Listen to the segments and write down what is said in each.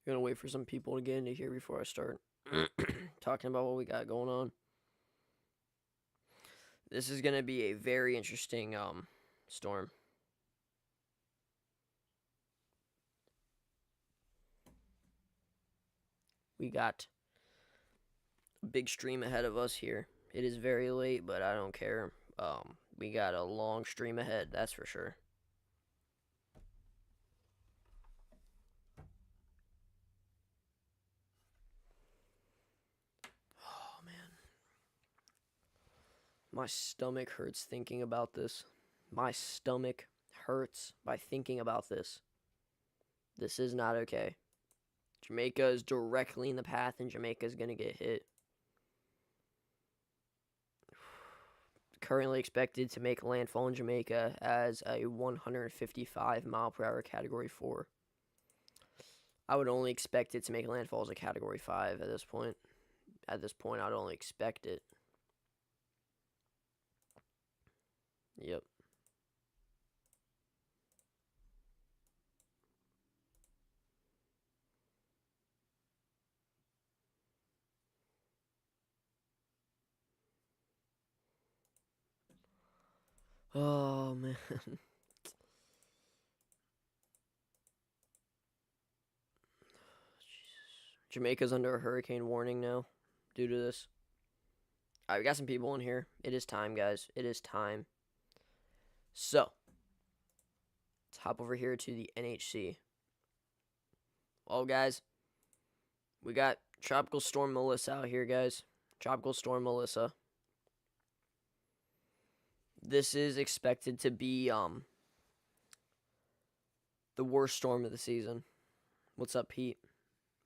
Gonna wait for some people to get into here before I start talking about what we got going on. This is gonna be a very interesting storm. We got a big stream ahead of us here. It is very late, but I don't care. We got a long stream ahead, that's for sure. Oh man, my stomach hurts thinking about this. My stomach hurts by thinking about this. This is not okay. Jamaica is directly in the path, and Jamaica is going to get hit. Currently expected to make landfall in Jamaica as a 155 mile per hour Category 4. I would only expect it to make landfall as a Category 5 at this point. At this point, I'd only expect it. Yep. Oh, man. Jamaica's under a hurricane warning now due to this. Alright, we got some people in here. It is time, guys. It is time. So, let's hop over here to the NHC. Well, guys, we got Tropical Storm Melissa out here, guys. Tropical Storm Melissa. This is expected to be the worst storm of the season. What's up, Pete?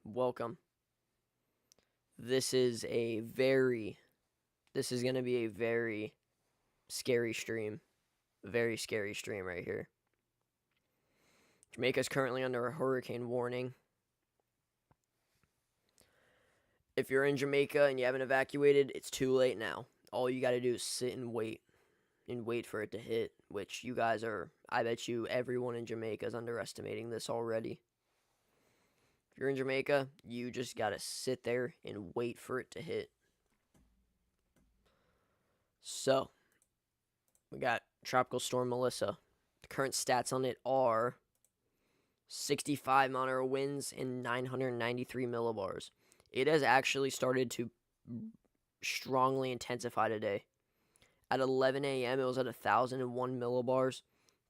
Welcome. This is going to be a very scary stream. Very scary stream right here. Jamaica's currently under a hurricane warning. If you're in Jamaica and you haven't evacuated, it's too late now. All you got to do is sit and wait for it to hit, which you guys are, I bet you everyone in Jamaica is underestimating this already. If you're in Jamaica, you just got to sit there and wait for it to hit. So, we got Tropical Storm Melissa. The current stats on it are 65 mile-an-hour winds and 993 millibars. It has actually started to strongly intensify today. At 11 a.m., it was at 1,001 millibars.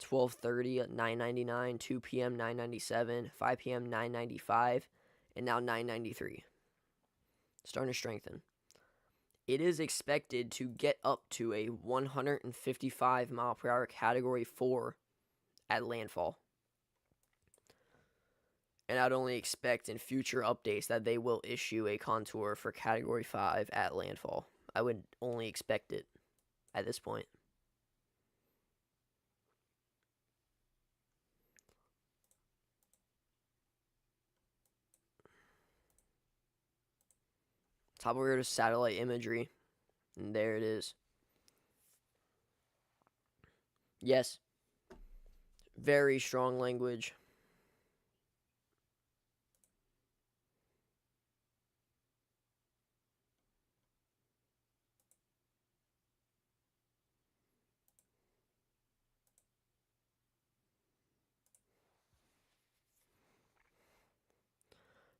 12:30 at 999, 2 p.m. 997, 5 p.m. 995, and now 993. Starting to strengthen. It is expected to get up to a 155 mile per hour Category 4 at landfall. And I'd only expect in future updates that they will issue a contour for Category 5 at landfall. I would only expect it at this point. Top over here to satellite imagery. And there it is. Yes. Very strong language.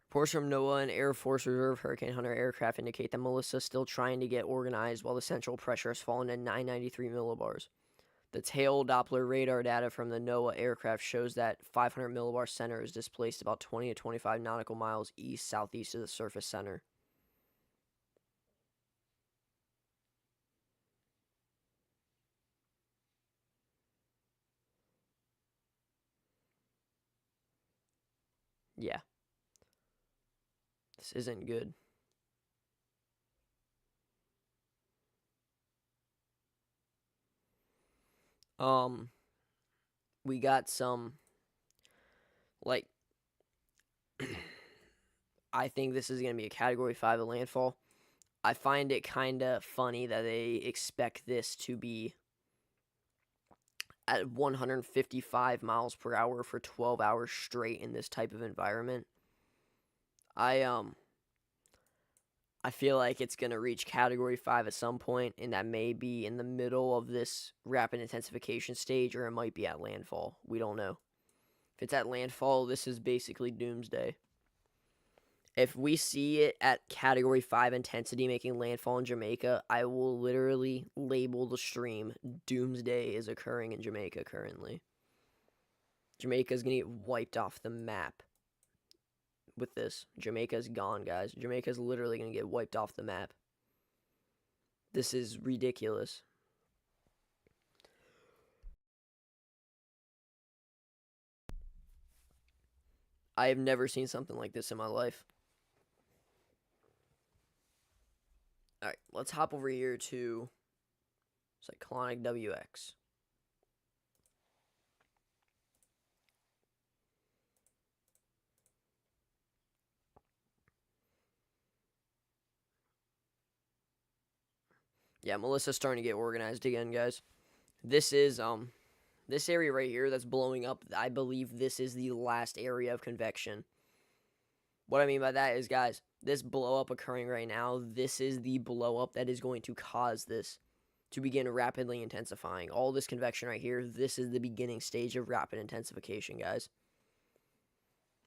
Reports from NOAA and Air Force Reserve Hurricane Hunter aircraft indicate that Melissa is still trying to get organized while the central pressure has fallen to 993 millibars. The tail Doppler radar data from the NOAA aircraft shows that 500 millibar center is displaced about 20 to 25 nautical miles east-southeast of the surface center. Yeah. This isn't good. We got some, like, I think this is going to be a Category 5 of landfall. I find it kind of funny that they expect this to be at 155 miles per hour for 12 hours straight in this type of environment. I I feel like it's going to reach Category 5 at some point, and that may be in the middle of this rapid intensification stage, or it might be at landfall. We don't know. If it's at landfall, this is basically doomsday. If we see it at Category 5 intensity making landfall in Jamaica, I will literally label the stream doomsday is occurring in Jamaica currently. Jamaica's going to get wiped off the map with this. Jamaica's gone, guys. Jamaica's literally going to get wiped off the map. This is ridiculous. I have never seen something like this in my life. Alright, let's hop over here to Cyclonic WX. Yeah, Melissa's starting to get organized again, guys. This is, this area right here that's blowing up, I believe this is the last area of convection. What I mean by that is, guys, this blow up occurring right now, this is the blow up that is going to cause this to begin rapidly intensifying. All this convection right here, this is the beginning stage of rapid intensification, guys.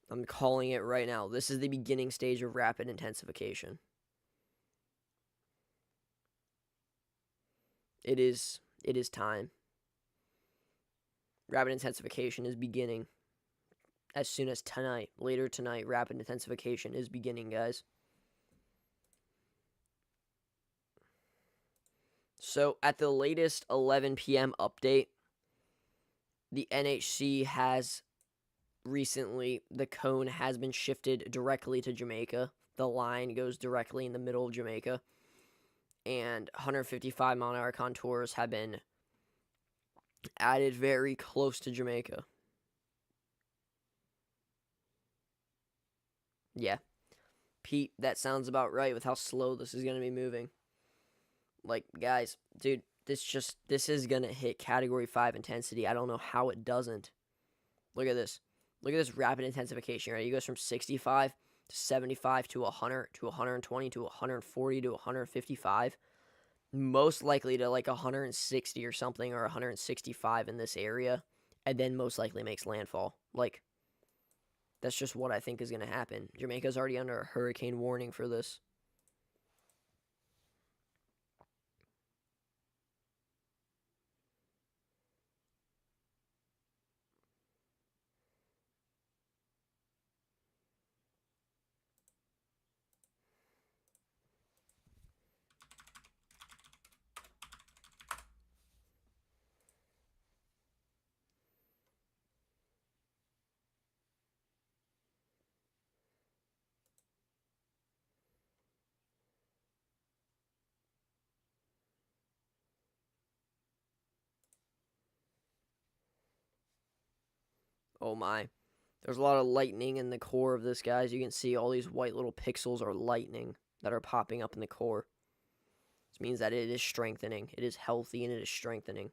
I'm calling it right now. This is the beginning stage of rapid intensification. It is time. Rapid intensification is beginning. As soon as tonight, later tonight, rapid intensification is beginning, guys. So, at the latest 11 p.m. update, the NHC has recently, the cone has been shifted directly to Jamaica. The line goes directly in the middle of Jamaica. And 155 mile an hour contours have been added very close to Jamaica. Yeah. Pete, that sounds about right with how slow this is going to be moving. Like, guys, dude, this is going to hit Category 5 intensity. I don't know how it doesn't. Look at this. Look at this rapid intensification, right? It goes from 65 to 75 to 100 to 120 to 140 to 155. Most likely to like 160 or something, or 165 in this area, and then most likely makes landfall. Like, that's just what I think is going to happen. Jamaica's already under a hurricane warning for this. Oh my. There's a lot of lightning in the core of this, guys. You can see all these white little pixels are lightning that are popping up in the core. This means that it is strengthening. It is healthy and it is strengthening.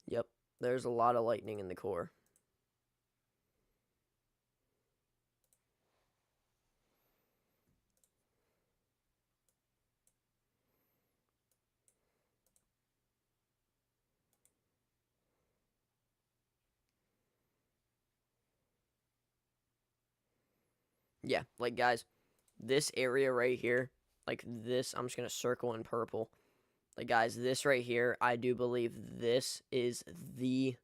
Yep, there's a lot of lightning in the core. Yeah, like, guys, this area right here, like this, I'm just going to circle in purple. Like, guys, this right here, I do believe this is the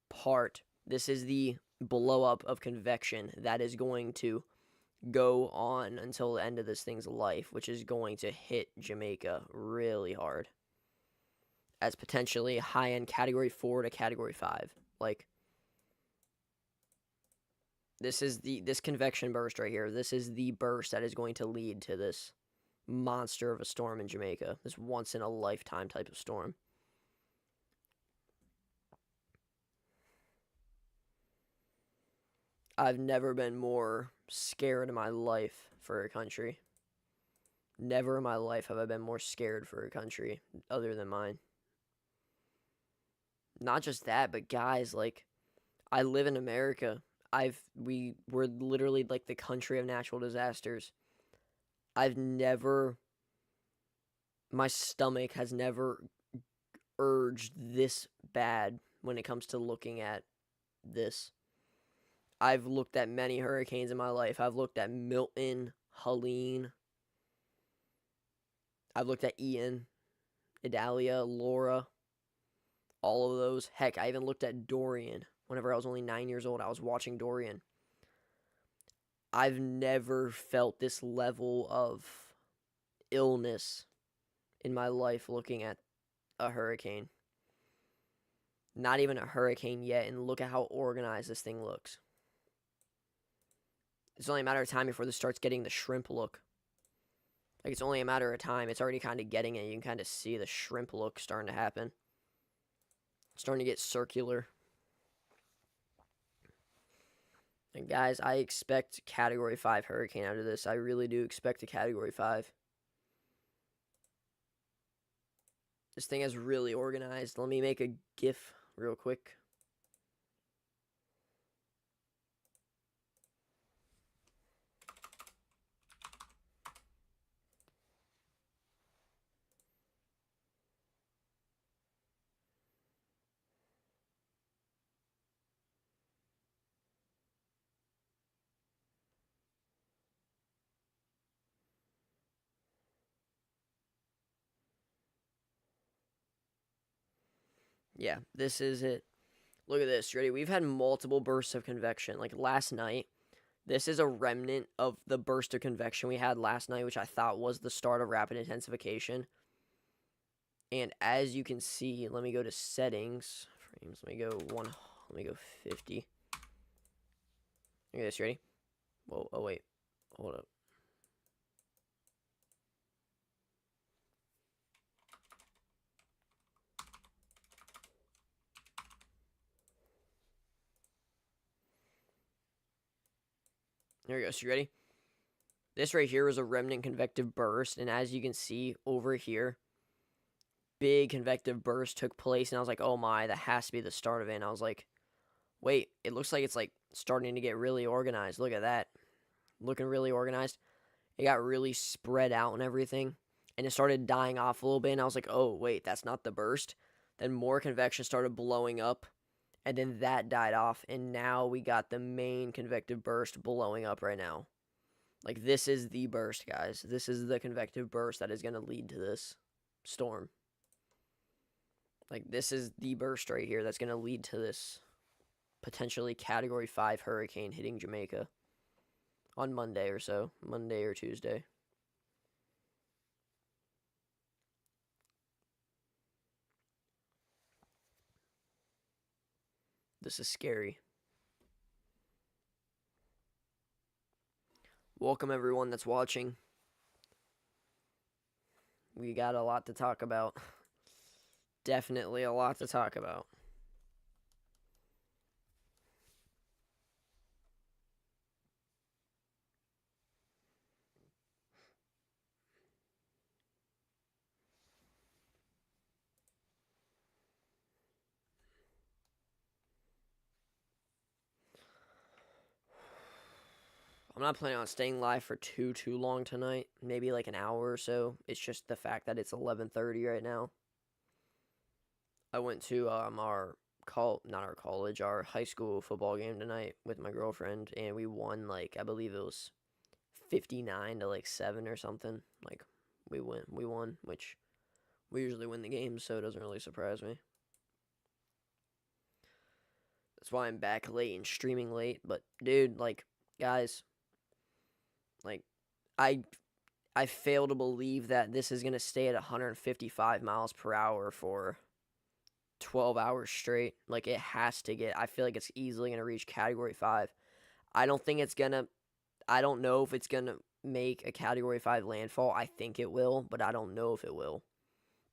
part, this is the blow up of convection that is going to go on until the end of this thing's life, which is going to hit Jamaica really hard as potentially high-end Category 4 to Category 5. Like, this convection burst right here. This is the burst that is going to lead to this monster of a storm in Jamaica. This once-in-a-lifetime type of storm. I've never been more scared in my life for a country. Never in my life have I been more scared for a country other than mine. Not just that, but guys, like, I live in America. We're literally like the country of natural disasters. I've never my stomach has never urged this bad when it comes to looking at this. I've looked at many hurricanes in my life. I've looked at Milton, Helene. I've looked at Ian, Idalia, Laura, all of those. Heck, I even looked at Dorian. Whenever I was only 9 years old, I was watching Dorian. I've never felt this level of illness in my life looking at a hurricane. Not even a hurricane yet, and look at how organized this thing looks. It's only a matter of time before this starts getting the shrimp look. Like, it's only a matter of time. It's already kind of getting it. You can kind of see the shrimp look starting to happen. It's starting to get circular. And guys, I expect Category 5 hurricane out of this. I really do expect a Category 5. This thing is really organized. Let me make a GIF real quick. Yeah, this is it. Look at this. Ready? We've had multiple bursts of convection. Like last night, this is a remnant of the burst of convection we had last night, which I thought was the start of rapid intensification. And as you can see, let me go to settings. Frames. Let me go 50. Look at this. Ready? Whoa. Oh, wait. Hold up. There we go. So you ready? This right here was a remnant convective burst. And as you can see over here, big convective burst took place. And I was like, oh my, that has to be the start of it. And I was like, wait, it looks like it's like starting to get really organized. Look at that. Looking really organized. It got really spread out and everything. And it started dying off a little bit. And I was like, oh, wait, that's not the burst. Then more convection started blowing up. And then that died off. And now we got the main convective burst blowing up right now. Like, this is the burst, guys. This is the convective burst that is going to lead to this storm. Like, this is the burst right here that's going to lead to this potentially Category 5 hurricane hitting Jamaica on Monday or so. Monday or Tuesday. This is scary. Welcome everyone that's watching. We got a lot to talk about. Definitely a lot to talk about. I'm not planning on staying live for too long tonight. Maybe like an hour or so. It's just the fact that it's 11:30 right now. I went to our high school football game tonight with my girlfriend, and we won like I believe it was 59 to like 7 or something. Like we won, which we usually win the game, so it doesn't really surprise me. That's why I'm back late and streaming late. But dude, like guys, like I fail to believe that this is going to stay at 155 miles per hour for 12 hours straight. Like, it has to get, I feel like it's easily going to reach Category 5. I don't think it's going to, I don't know if it's going to make a Category 5 landfall. I think it will, but I don't know if it will.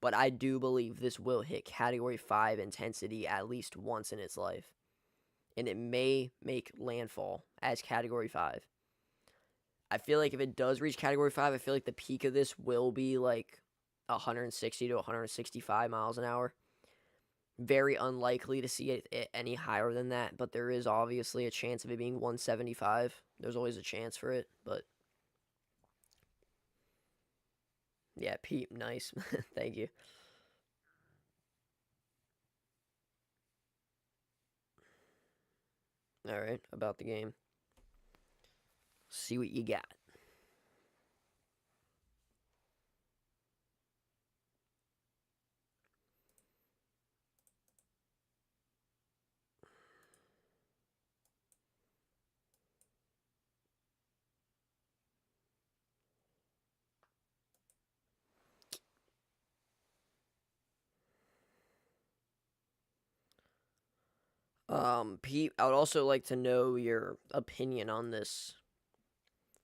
But I do believe this will hit Category 5 intensity at least once in its life. And it may make landfall as Category 5. I feel like if it does reach Category 5, I feel like the peak of this will be like 160 to 165 miles an hour. Very unlikely to see it any higher than that, but there is obviously a chance of it being 175. There's always a chance for it, but yeah, Pete, nice. Thank you. All right, about the game. See what you got. Pete, I would also like to know your opinion on this.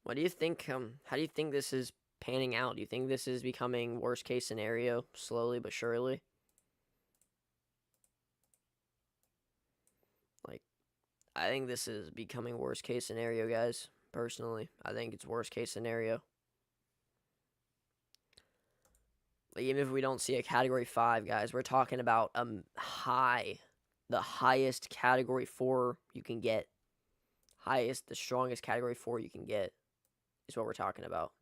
What do you think? How do you think this is panning out? Do you think this is becoming worst case scenario slowly but surely? Like, I think this is becoming worst case scenario, guys. Personally, I think it's worst case scenario. Like, even if we don't see a category 5, guys, we're talking about the highest category 4 you can get. The strongest category 4 you can get is what we're talking about.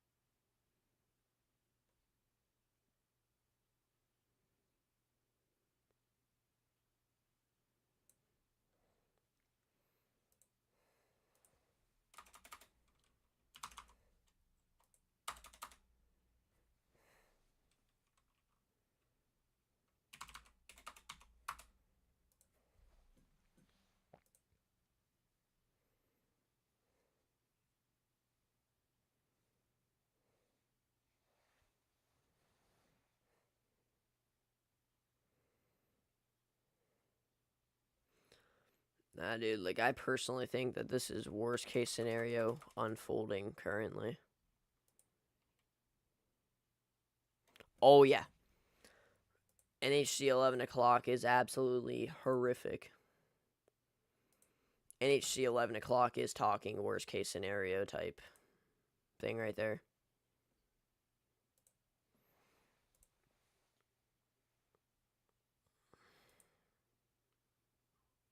Nah, dude, like, I personally think that this is worst case scenario unfolding currently. Oh, yeah. NHC 11 o'clock is absolutely horrific. NHC 11 o'clock is talking worst case scenario type thing right there.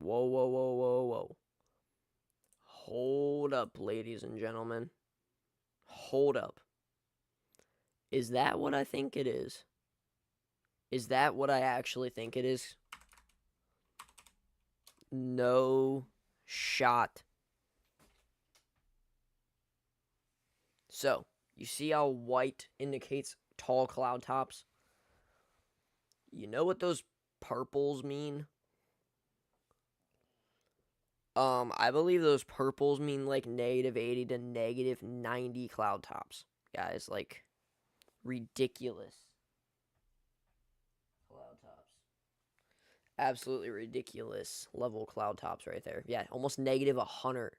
Whoa, whoa, whoa, whoa, whoa. Hold up, ladies and gentlemen. Hold up. Is that what I think it is? Is that what I actually think it is? No shot. So, you see how white indicates tall cloud tops? You know what those purples mean? I believe those purples mean like -80 to -90 cloud tops. Guys, like ridiculous cloud tops. Absolutely ridiculous level cloud tops right there. Yeah, almost -100.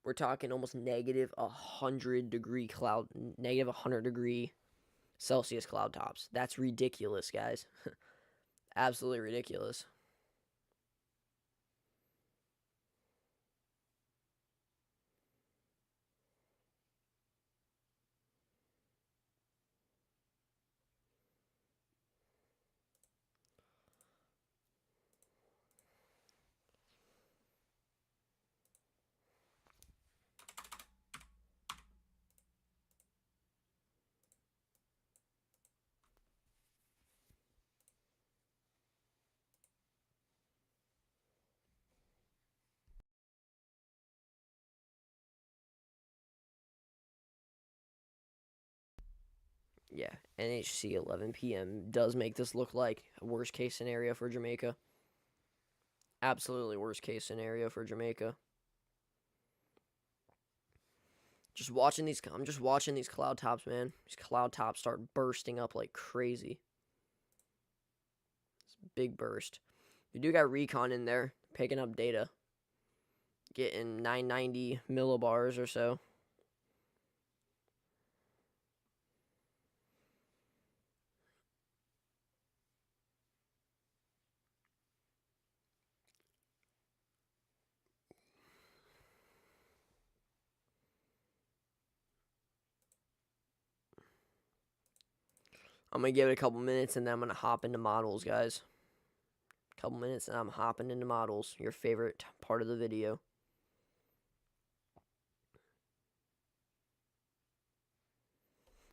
We're talking almost -100 degree cloud, -100 degree Celsius cloud tops. That's ridiculous, guys. Absolutely ridiculous. Yeah, NHC 11 p.m. does make this look like a worst case scenario for Jamaica. Absolutely worst case scenario for Jamaica. I'm just watching these cloud tops, man. These cloud tops start bursting up like crazy. It's a big burst. We do got recon in there, picking up data. Getting 990 millibars or so. I'm going to give it a couple minutes and then I'm going to hop into models, guys. couple minutes, and I'm hopping into models, your favorite part of the video.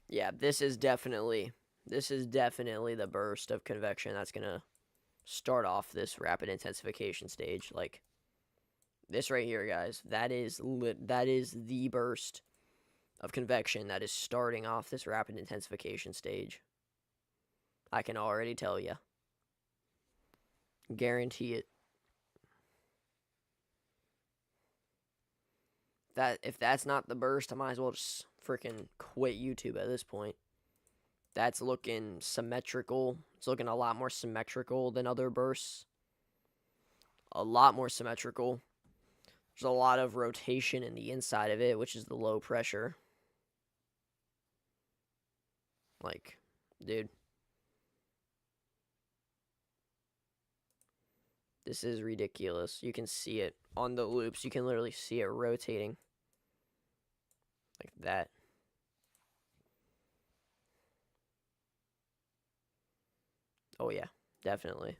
Yeah, this is definitely the burst of convection that's going to start off this rapid intensification stage. Like, this right here, guys, that is the burst of convection that is starting off this rapid intensification stage. I can already tell you. Guarantee it. If that's not the burst, I might as well just freaking quit YouTube at this point. That's looking symmetrical. It's looking a lot more symmetrical than other bursts. A lot more symmetrical. There's a lot of rotation in the inside of it, which is the low pressure. Like, dude. This is ridiculous. You can see it on the loops. You can literally see it rotating. Like that. Oh, yeah. Definitely.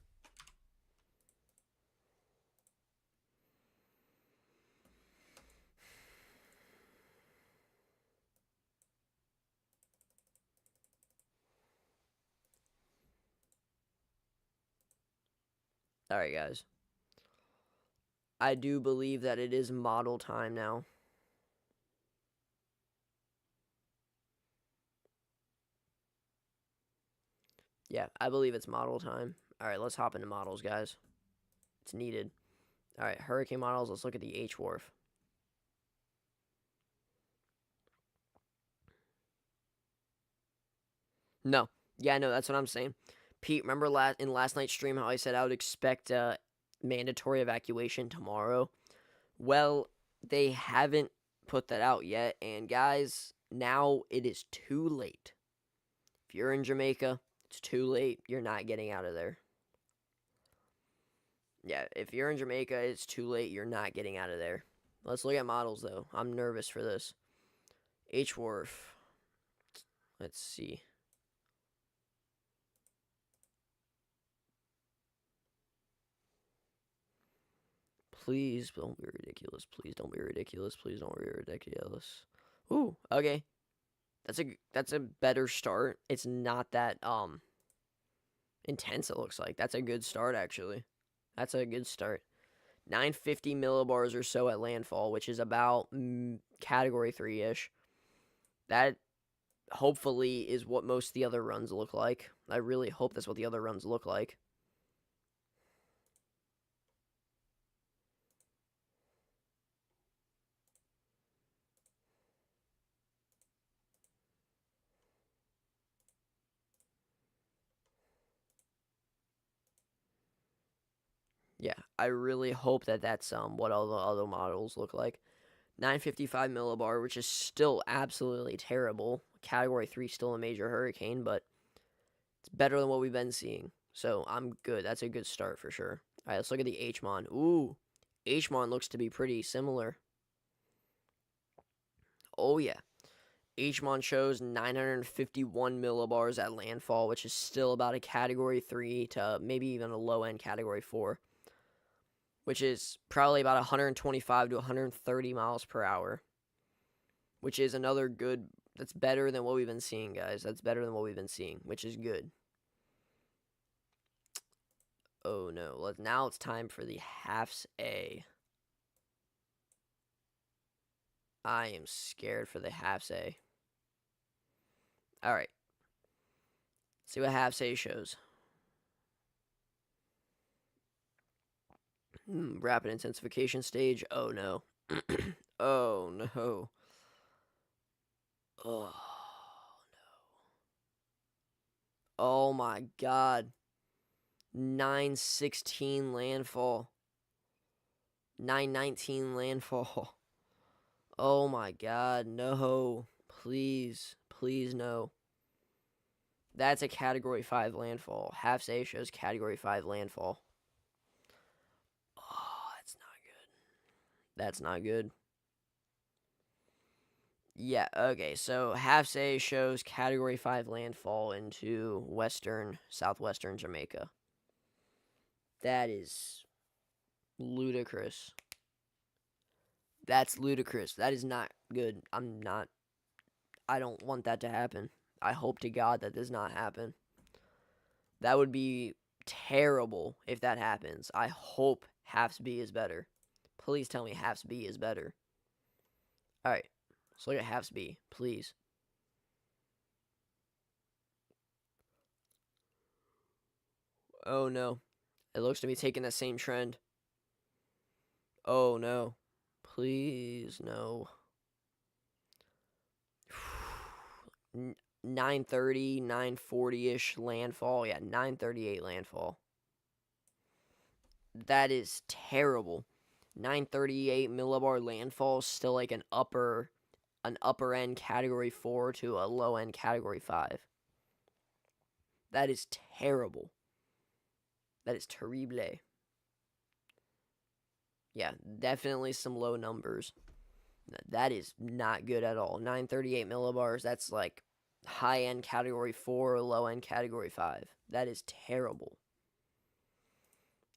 Alright, guys. I do believe that it is model time now. Yeah, I believe it's model time. Alright, let's hop into models, guys. It's needed. Alright, hurricane models. Let's look at the H-Wharf. No. Yeah, no, that's what I'm saying. Pete, remember in last night's stream how I said I would expect mandatory evacuation tomorrow? Well, they haven't put that out yet. And guys, now it is too late. If you're in Jamaica, it's too late. You're not getting out of there. Yeah, if you're in Jamaica, it's too late. You're not getting out of there. Let's look at models, though. I'm nervous for this. H-Wharf. Let's see. Please don't be ridiculous. Please don't be ridiculous. Please don't be ridiculous. Ooh, okay. That's a better start. It's not that intense, it looks like. That's a good start, actually. That's a good start. 950 millibars or so at landfall, which is about category 3-ish. That hopefully is what most of the other runs look like. I really hope that's what the other runs look like. Yeah, I really hope that that's what all the other models look like. 955 millibar, which is still absolutely terrible. Category 3 still a major hurricane, but it's better than what we've been seeing. So I'm good. That's a good start for sure. All right, let's look at the H-Mon. Ooh, H-Mon looks to be pretty similar. Oh, yeah. H-Mon shows 951 millibars at landfall, which is still about a category 3 to maybe even a low-end category 4. Which is probably about 125 to 130 miles per hour. Which is another good, that's better than what we've been seeing, guys. That's better than what we've been seeing, which is good. Oh, no. Now it's time for the halves A. I am scared for the halves A. Alright. See what halves A shows. Rapid intensification stage. Oh, no. Oh, no. Oh, no. Oh, my God. 916 landfall. 919 landfall. Oh, my God. No. Please. Please, no. That's a Category 5 landfall. Half A shows Category 5 landfall. Oh, that's not good. That's not good. Yeah, okay, so half A shows Category 5 landfall into southwestern Jamaica. That is ludicrous. That's ludicrous. That is not good. I don't want that to happen. I hope to God that does not happen. That would be terrible if that happens. I hope Halves B is better. Please tell me Halves B is better. Alright, let's look at Halves B, please. Oh no. It looks to be taking the same trend. Oh no. Please, no. 930, 940-ish landfall. Yeah, 938 landfall. That is terrible. 938 millibar landfall is still like an upper end category 4 to a low end category 5. That is terrible. That is terrible. Yeah, definitely some low numbers. That is not good at all. 938 millibars, that's like high end category 4, low end category 5. That is terrible.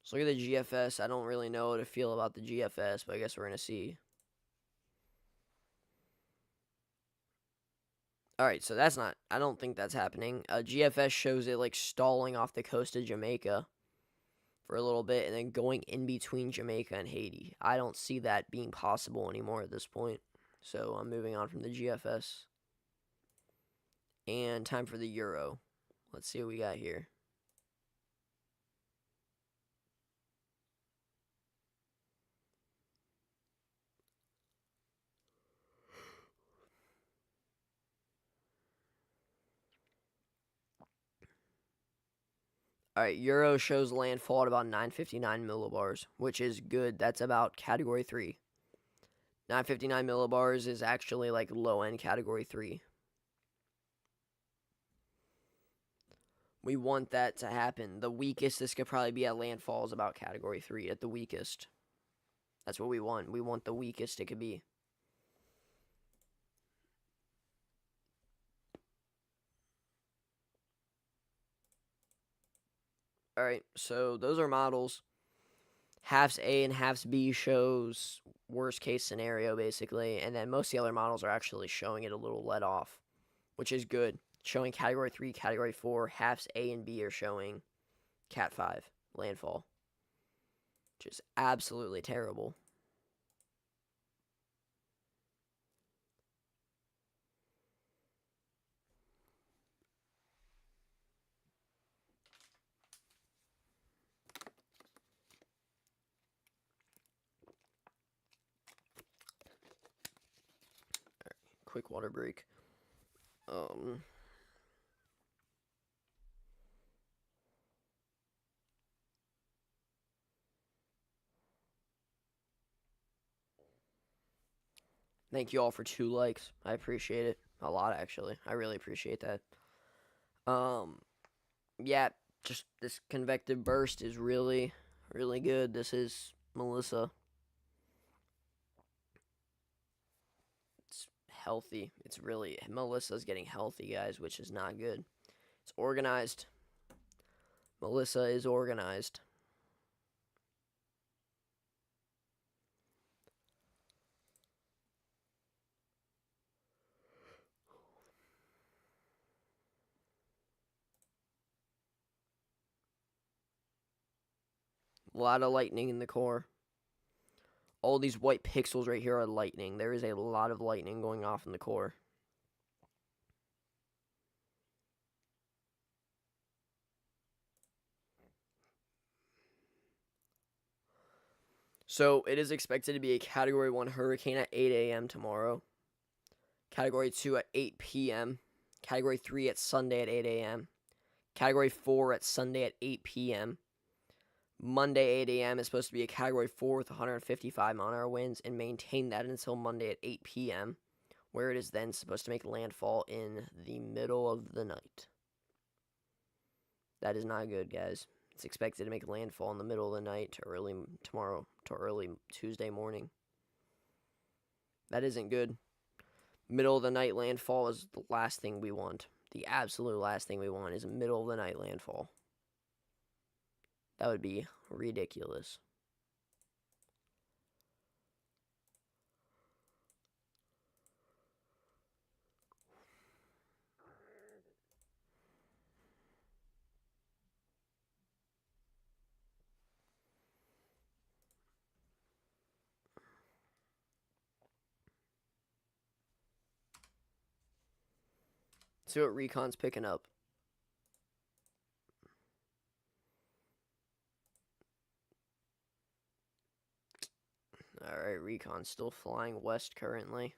So look at the GFS. I don't really know how to feel about the GFS, but I guess we're going to see. Alright, so that's not, I don't think that's happening. GFS shows it like stalling off the coast of Jamaica for a little bit and then going in between Jamaica and Haiti. I don't see that being possible anymore at this point. So I'm moving on from the GFS. And time for the Euro. Let's see what we got here. Alright, Euro shows landfall at about 959 millibars, which is good. That's about category 3. 959 millibars is actually like low end category 3. We want that to happen. The weakest this could probably be at landfall is about category 3 at the weakest. That's what we want. We want the weakest it could be. Alright, so those are models. Halves A and halves B shows worst case scenario, basically. And then most of the other models are actually showing it a little let off, which is good. Showing category 3, category 4. Halves A and B are showing cat 5 landfall, which is absolutely terrible. Quick water break. Thank you all for 2 likes. I appreciate it a lot, actually. I really appreciate that. Yeah, just this convective burst is really, really good. This is Melissa. It's healthy. It's really, Melissa's getting healthy, guys, which is not good. It's organized. Melissa is organized. A lot of lightning in the core. All these white pixels right here are lightning. There is a lot of lightning going off in the core. So it is expected to be a Category 1 hurricane at 8 a.m. tomorrow. Category 2 at 8 p.m. Category 3 at Sunday at 8 a.m. Category 4 at Sunday at 8 p.m. Monday 8 a.m. is supposed to be a Category 4 with 155 mile-an-hour winds and maintain that until Monday at 8 p.m., where it is then supposed to make landfall in the middle of the night. That is not good, guys. It's expected to make landfall in the middle of the night to early tomorrow, to early Tuesday morning. That isn't good. Middle of the night landfall is the last thing we want. The absolute last thing we want is a middle of the night landfall. That would be ridiculous. See what Recon's picking up. Alright, Recon's still flying west currently.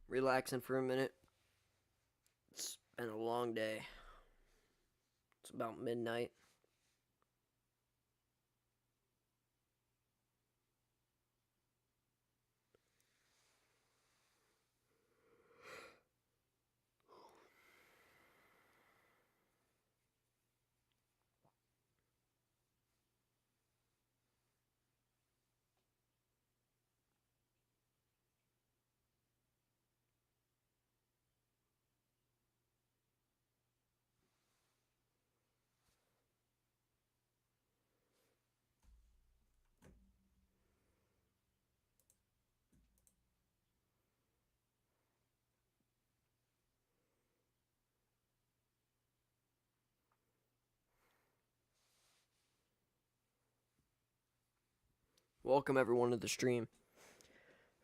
Relaxing for a minute. It's been a long day. It's about midnight. Welcome everyone to the stream.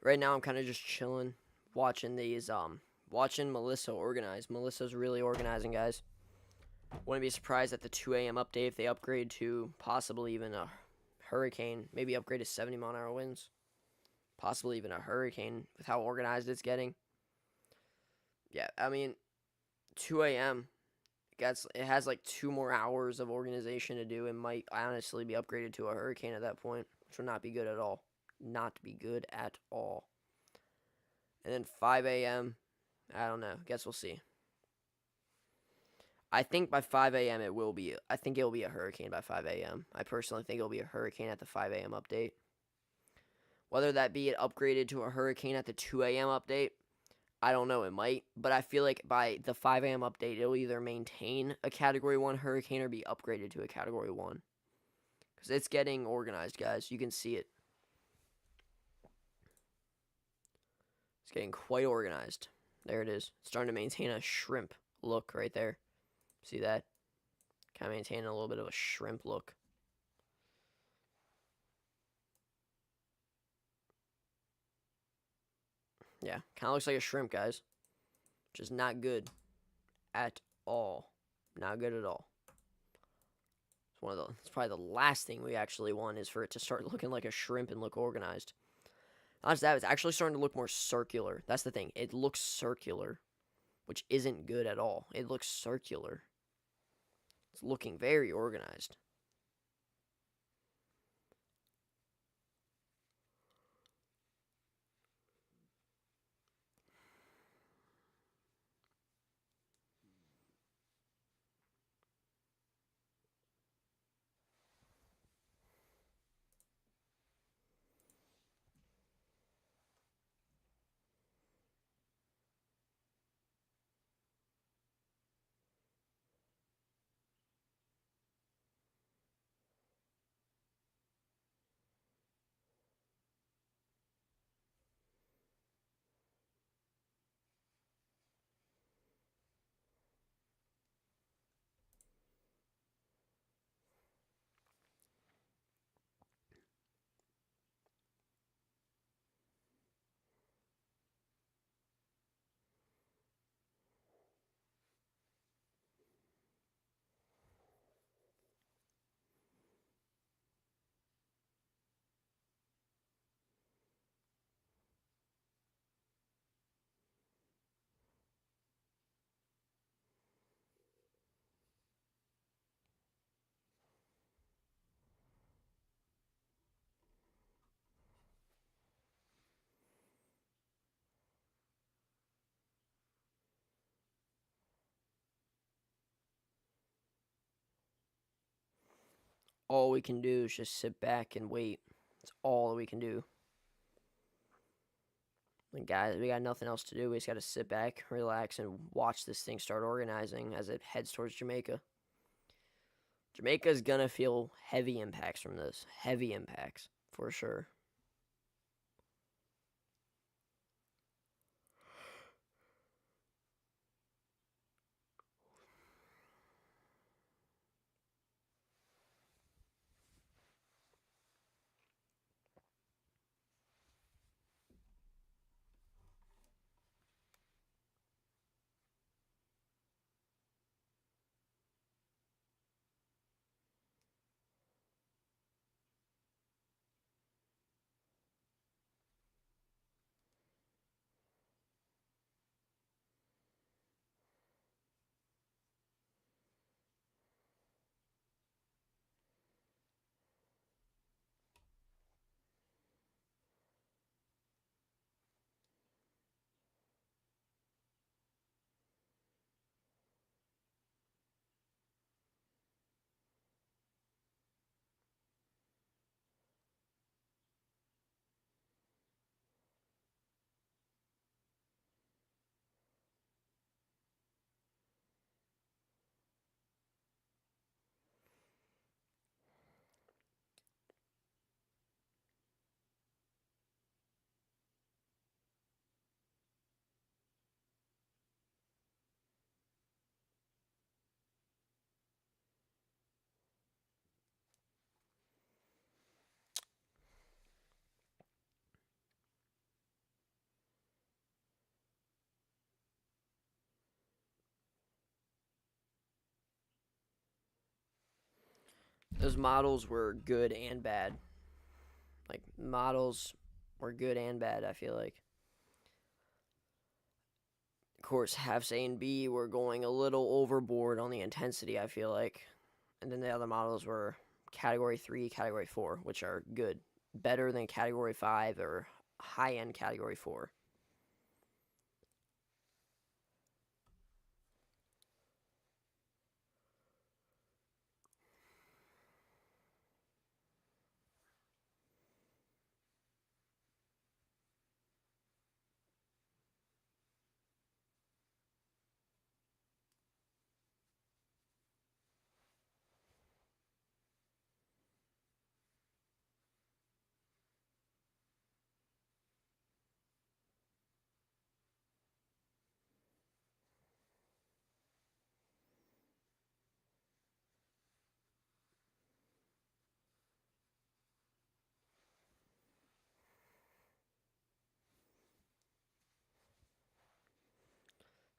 Right now I'm kind of just chilling, watching these, watching Melissa organize. Melissa's really organizing, guys. Wouldn't be surprised at the 2 a.m. update if they upgrade to possibly even a hurricane. Maybe upgrade to 70 mile an hour winds. Possibly even a hurricane with how organized it's getting. Yeah, I mean, 2 a.m. It has like 2 more hours of organization to do. It might honestly be upgraded to a hurricane at that point, which would not be good at all. Not be good at all. And then 5 a.m. I don't know. Guess we'll see. I think by 5 a.m. it will be. I think it will be a hurricane by 5 a.m. I personally think it will be a hurricane at the 5 a.m. update. Whether that be it upgraded to a hurricane at the 2 a.m. update, I don't know. It might. But I feel like by the 5 a.m. update, it will either maintain a Category 1 hurricane or be upgraded to a Category 1. Because it's getting organized, guys. You can see it. It's getting quite organized. There it is. It's starting to maintain a shrimp look right there. See that? Kind of maintaining a little bit of a shrimp look. Yeah, kind of looks like a shrimp, guys. Which is not good at all. Not good at all. It's probably the last thing we actually want is for it to start looking like a shrimp and look organized. Not just that, it's actually starting to look more circular. That's the thing. It looks circular, which isn't good at all. It looks circular. It's looking very organized. all we can do is just sit back and wait. That's all we can do. And guys, we got nothing else to do. We just got to sit back, relax, and watch this thing start organizing as it heads towards Jamaica. Jamaica is going to feel heavy impacts from this. Heavy impacts, for sure. Those models were good and bad. Like, models were good and bad, I feel like. Of course, halves A and B were going a little overboard on the intensity, I feel like. And then the other models were Category 3, Category 4, which are good. Better than Category 5 or high-end Category 4.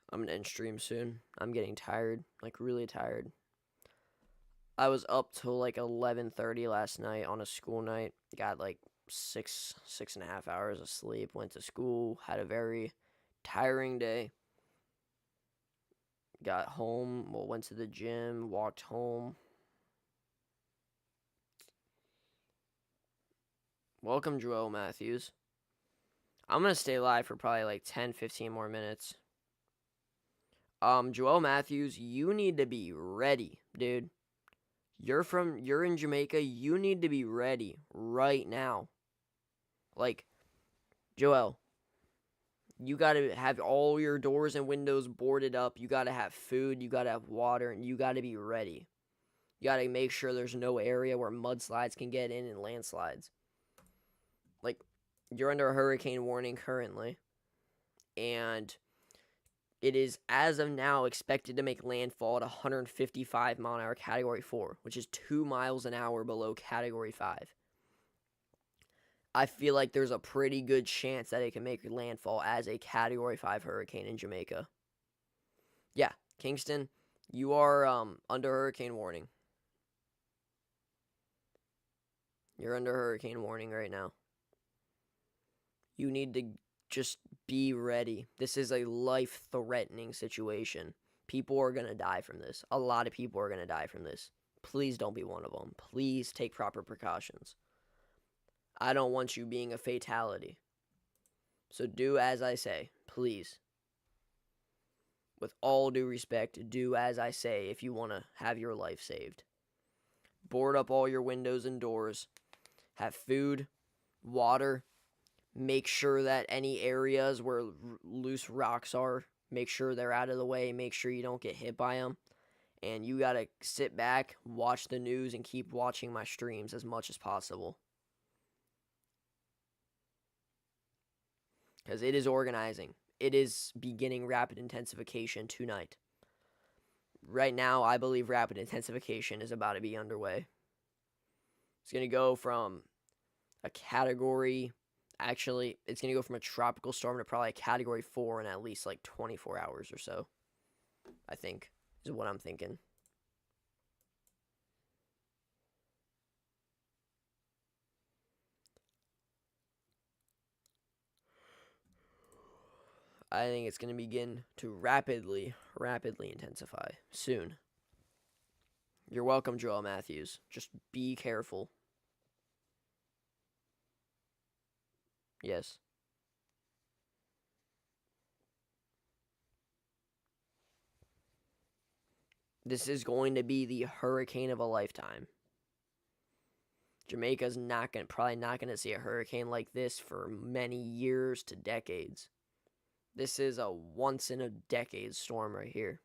I'm gonna end stream soon. I'm getting tired, like really tired. I was up till like 11:30 last night on a school night. Got like 6.5 hours of sleep. Went to school. Had a very tiring day. Got home. Well, went to the gym. Walked home. Welcome, Joel Matthews. I'm gonna stay live for probably like 10, 15 more minutes. Joel Matthews, you need to be ready, dude. You're in Jamaica. You need to be ready right now. Like, Joel, you gotta have all your doors and windows boarded up. You gotta have food. You gotta have water, and you gotta be ready. You gotta make sure there's no area where mudslides can get in and landslides. Like, you're under a hurricane warning currently, and it is, as of now, expected to make landfall at 155 mile an hour Category 4, which is 2 miles an hour below Category 5. I feel like there's a pretty good chance that it can make landfall as a Category 5 hurricane in Jamaica. Yeah, Kingston, you are under hurricane warning. You're under hurricane warning right now. You need to just be ready. This is a life-threatening situation. People are going to die from this. A lot of people are going to die from this. Please don't be one of them. Please take proper precautions. I don't want you being a fatality. So do as I say, please. With all due respect, do as I say if you want to have your life saved. board up all your windows and doors, have food, water, make sure that any areas where loose rocks are, make sure they're out of the way, make sure you don't get hit by them. And you got to sit back, watch the news, and keep watching my streams as much as possible. Because it is organizing. It is beginning rapid intensification tonight. Right now, I believe rapid intensification is about to be underway. It's going to go from a category... Actually, it's going to go from a tropical storm to probably a category 4 in at least like 24 hours or so. I think, is what I'm thinking. I think it's going to begin to rapidly intensify soon. You're welcome, Joel Matthews. Just be careful. Yes. This is going to be the hurricane of a lifetime. Jamaica's probably not going to see a hurricane like this for many years to decades. This is a once-in-a-decade storm right here.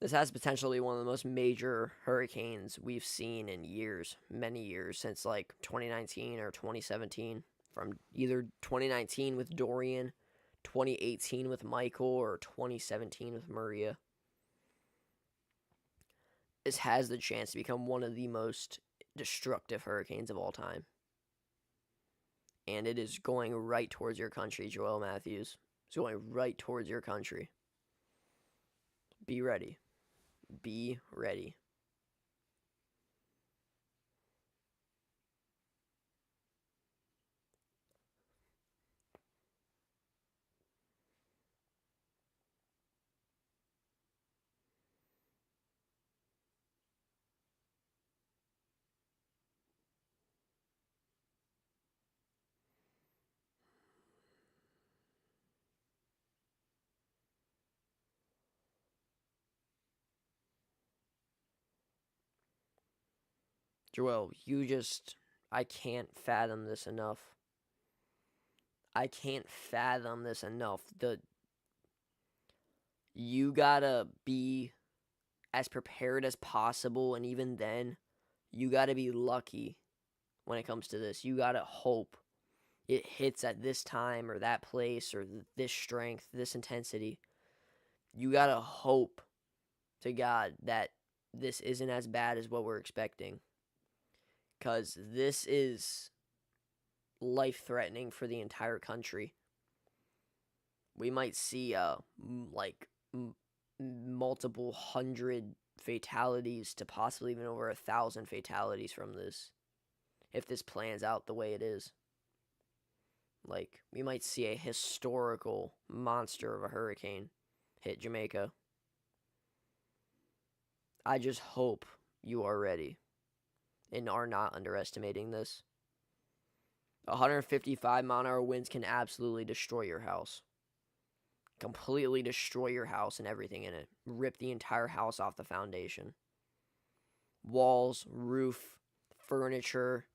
This has potentially one of the most major hurricanes we've seen in years, many years, since like 2019 or 2017. From either 2019 with Dorian, 2018 with Michael, or 2017 with Maria. This has the chance to become one of the most destructive hurricanes of all time. And it is going right towards your country, Joel Matthews. It's going right towards your country. Be ready. Be ready. Joel, I can't fathom this enough. I can't fathom this enough. You gotta be as prepared as possible, and even then, you gotta be lucky when it comes to this. You gotta hope it hits at this time or that place or this strength, this intensity. You gotta hope to God that this isn't as bad as what we're expecting. Because this is life-threatening for the entire country. We might see multiple hundred fatalities to possibly even over 1,000 fatalities from this, if this plans out the way it is. Like, we might see a historical monster of a hurricane hit Jamaica. I just hope you are ready and are not underestimating this. 155-mile-an-hour winds can absolutely destroy your house. Completely destroy your house and everything in it. Rip the entire house off the foundation. Walls, roof, furniture,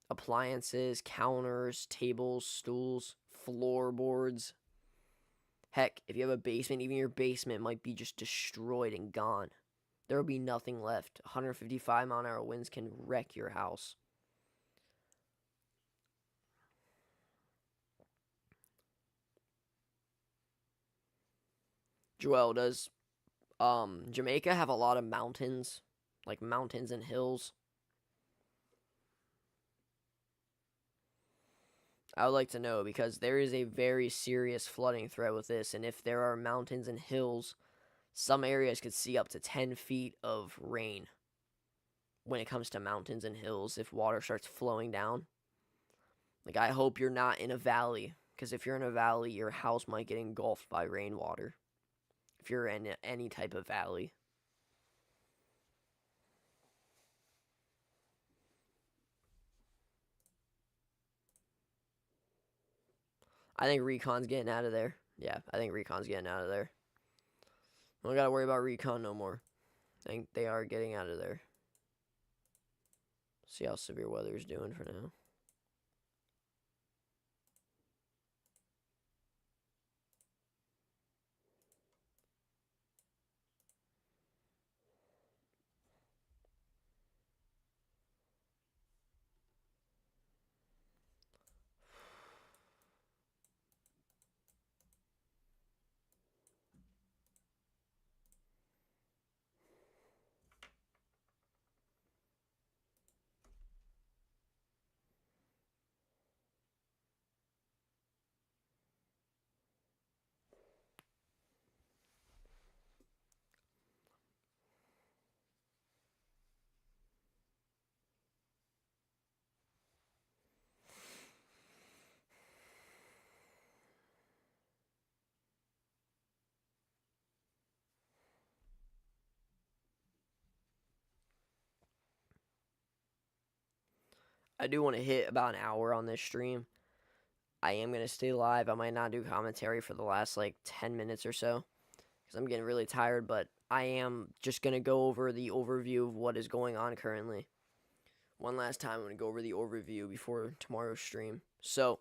appliances, counters, tables, stools, floorboards. Heck, if you have a basement, even your basement might be just destroyed and gone. There will be nothing left. 155-mile-an-hour winds can wreck your house. Joel, does Jamaica have a lot of mountains? Like mountains and hills? I would like to know, because there is a very serious flooding threat with this, and if there are mountains and hills, some areas could see up to 10 feet of rain when it comes to mountains and hills if water starts flowing down. Like, I hope you're not in a valley, because if you're in a valley, your house might get engulfed by rainwater. If you're in any type of valley. I think Recon's getting out of there. Yeah, I think Recon's getting out of there. We don't got to worry about Recon no more. I think they are getting out of there. See how severe weather is doing for now. I do want to hit about an hour on this stream. I am going to stay live. I might not do commentary for the last like 10 minutes or so because I'm getting really tired, but I am just going to go over the overview of what is going on currently. One last time, I'm going to go over the overview before tomorrow's stream. So,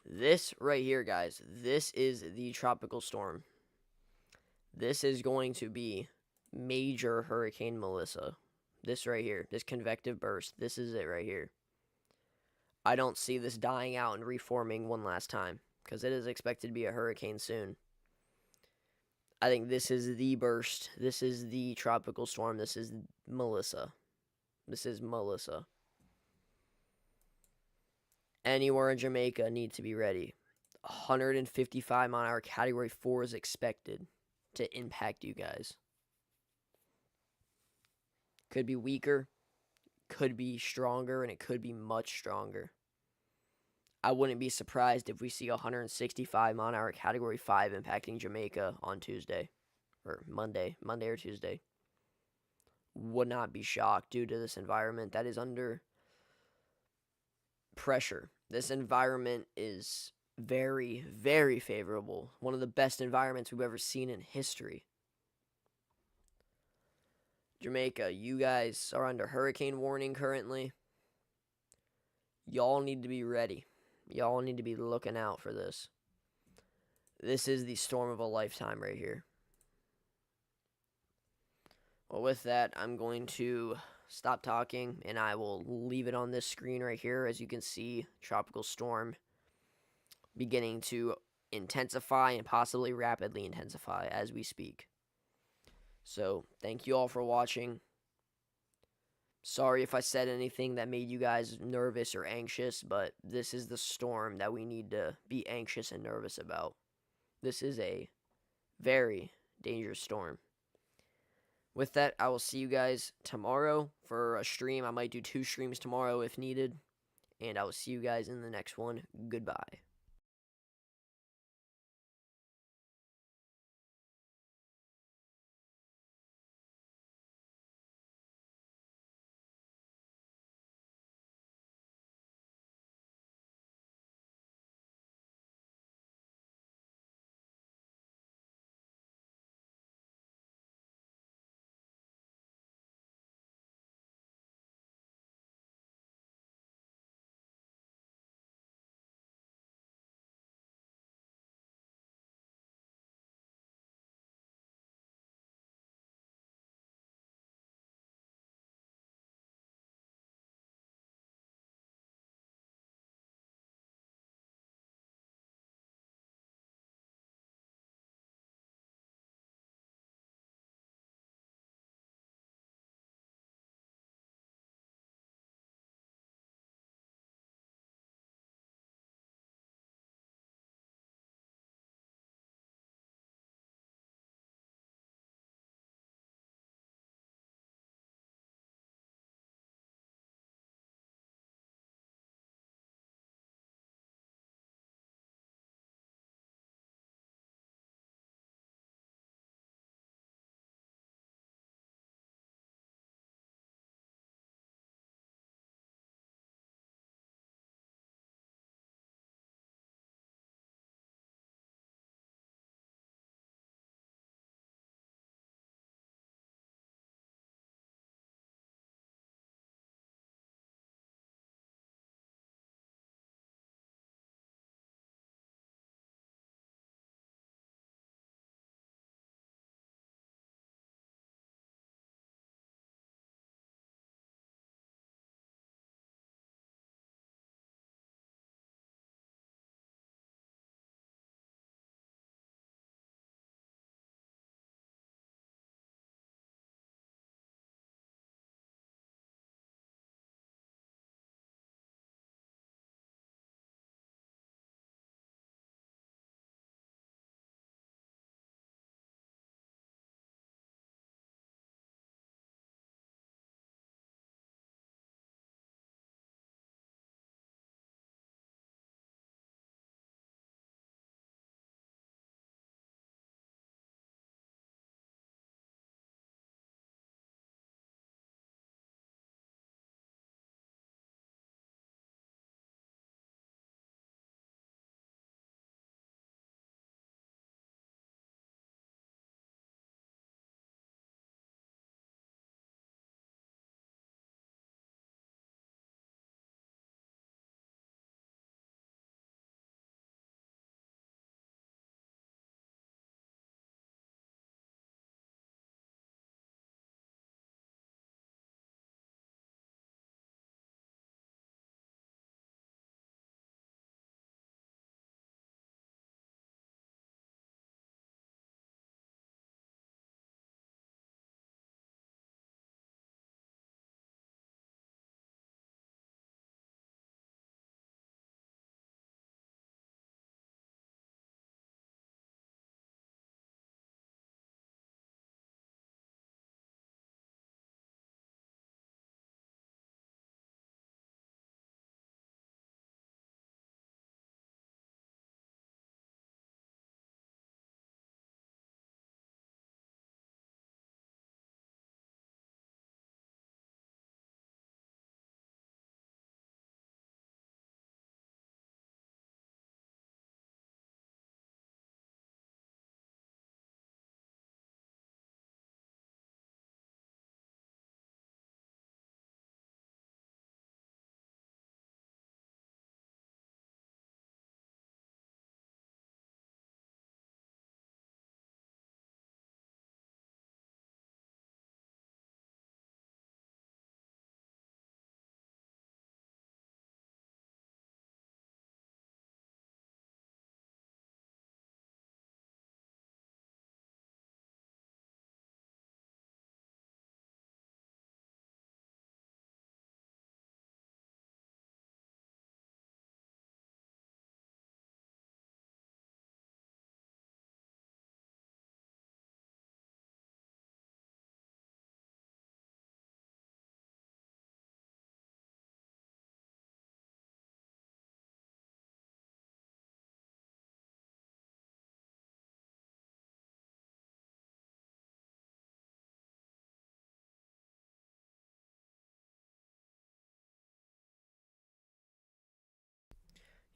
this right here, guys, this is the tropical storm. This is going to be major Hurricane Melissa. This right here, this convective burst, this is it right here. I don't see this dying out and reforming one last time because it is expected to be a hurricane soon. I think this is the burst. This is the tropical storm. This is Melissa. This is Melissa. Anywhere in Jamaica need to be ready. 155 mile an hour category 4 is expected to impact you guys. Could be weaker, could be stronger, and it could be much stronger. I wouldn't be surprised if we see 165 mile an hour category 5 impacting Jamaica on Tuesday or Monday or Tuesday. Would not be shocked due to this environment that is under pressure. This environment is very, very favorable. One of the best environments we've ever seen in history. Jamaica, you guys are under hurricane warning currently. Y'all need to be ready. Y'all need to be looking out for this. This is the storm of a lifetime right here. Well, with that, I'm going to stop talking, and I will leave it on this screen right here. As you can see, tropical storm beginning to intensify and possibly rapidly intensify as we speak. So, thank you all for watching. Sorry if I said anything that made you guys nervous or anxious, but this is the storm that we need to be anxious and nervous about. This is a very dangerous storm. With that, I will see you guys tomorrow for a stream. I might do 2 streams tomorrow if needed. And I will see you guys in the next one. Goodbye.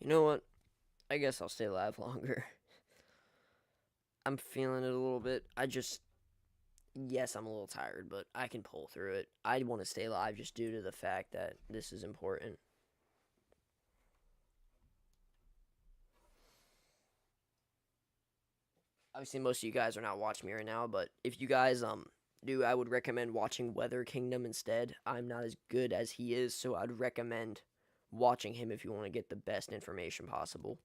You know what? I guess I'll stay live longer. I'm feeling it a little bit. Yes, I'm a little tired, but I can pull through it. I want to stay live just due to the fact that this is important. Obviously, most of you guys are not watching me right now, but if you guys do, I would recommend watching Weather Kingdom instead. I'm not as good as he is, so I'd recommend watching him if you want to get the best information possible.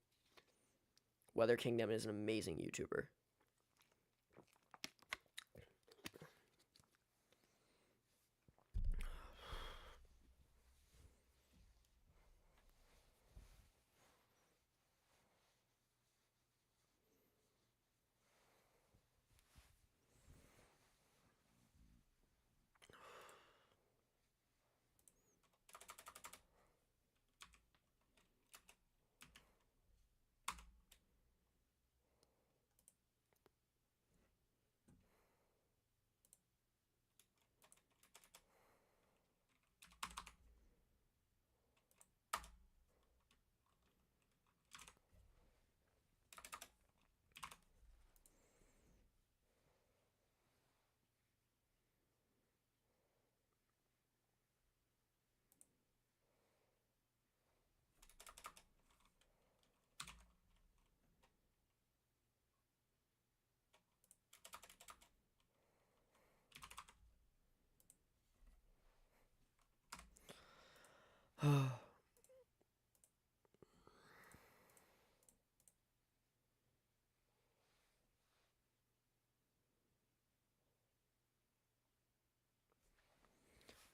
Weather Kingdom is an amazing YouTuber.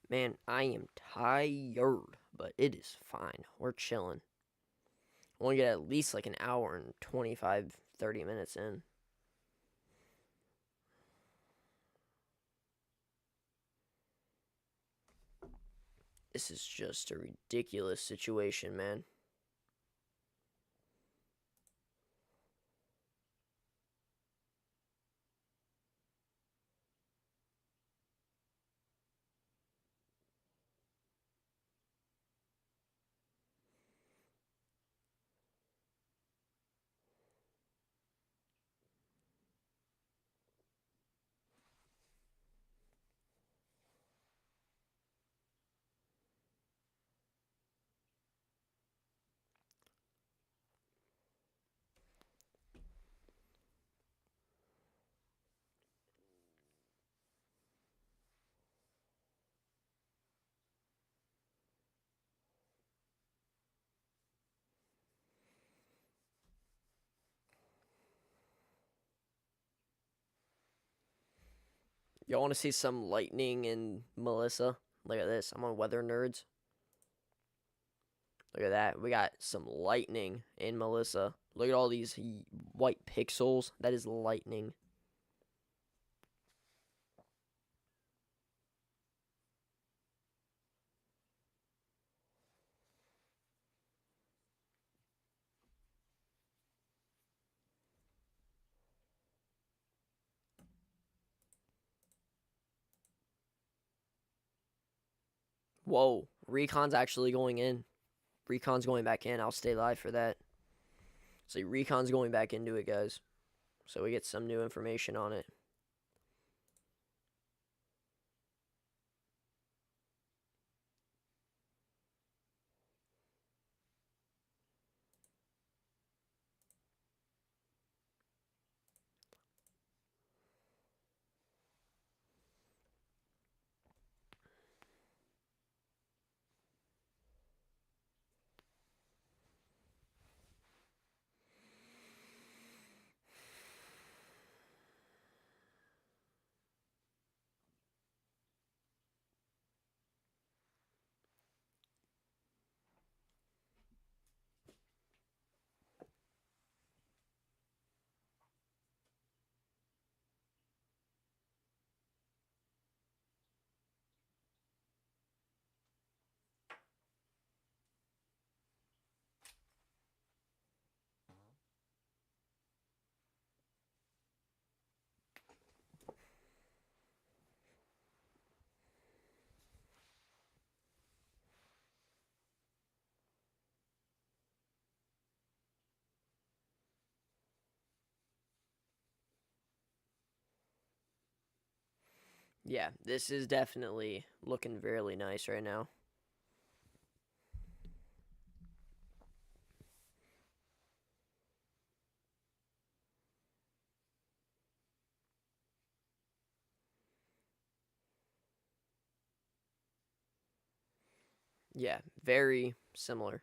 Man, I am tired, but it is fine. We're chilling. I want to get at least like an hour and 25, 30 minutes in. This is just a ridiculous situation, man. Y'all want to see some lightning in Melissa? Look at this. I'm on Weather Nerds. Look at that. We got some lightning in Melissa. Look at all these white pixels. That is lightning. Whoa. Recon's actually going in. Recon's going back in. I'll stay live for that. So Recon's going back into it, guys. So we get some new information on it. Yeah, this is definitely looking really nice right now. Yeah, very similar.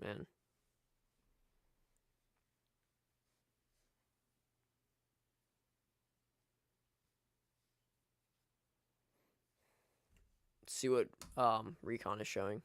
Man. Let's see what Recon is showing.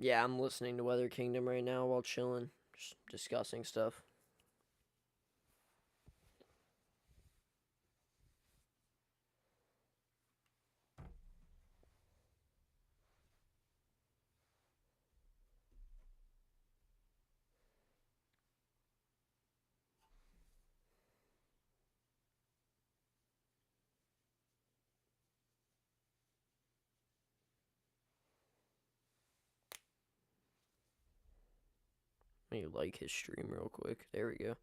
Yeah, I'm listening to Weather Kingdom right now while chilling, just discussing stuff. Let me like his stream real quick. There we go.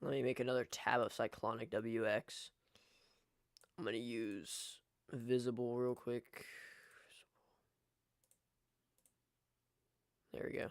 Let me make another tab of Cyclonic WX. I'm going to use Visible real quick. There we go.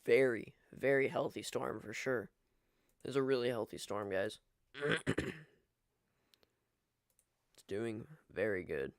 Very, very healthy storm for sure. This is a really healthy storm, guys. It's doing very good.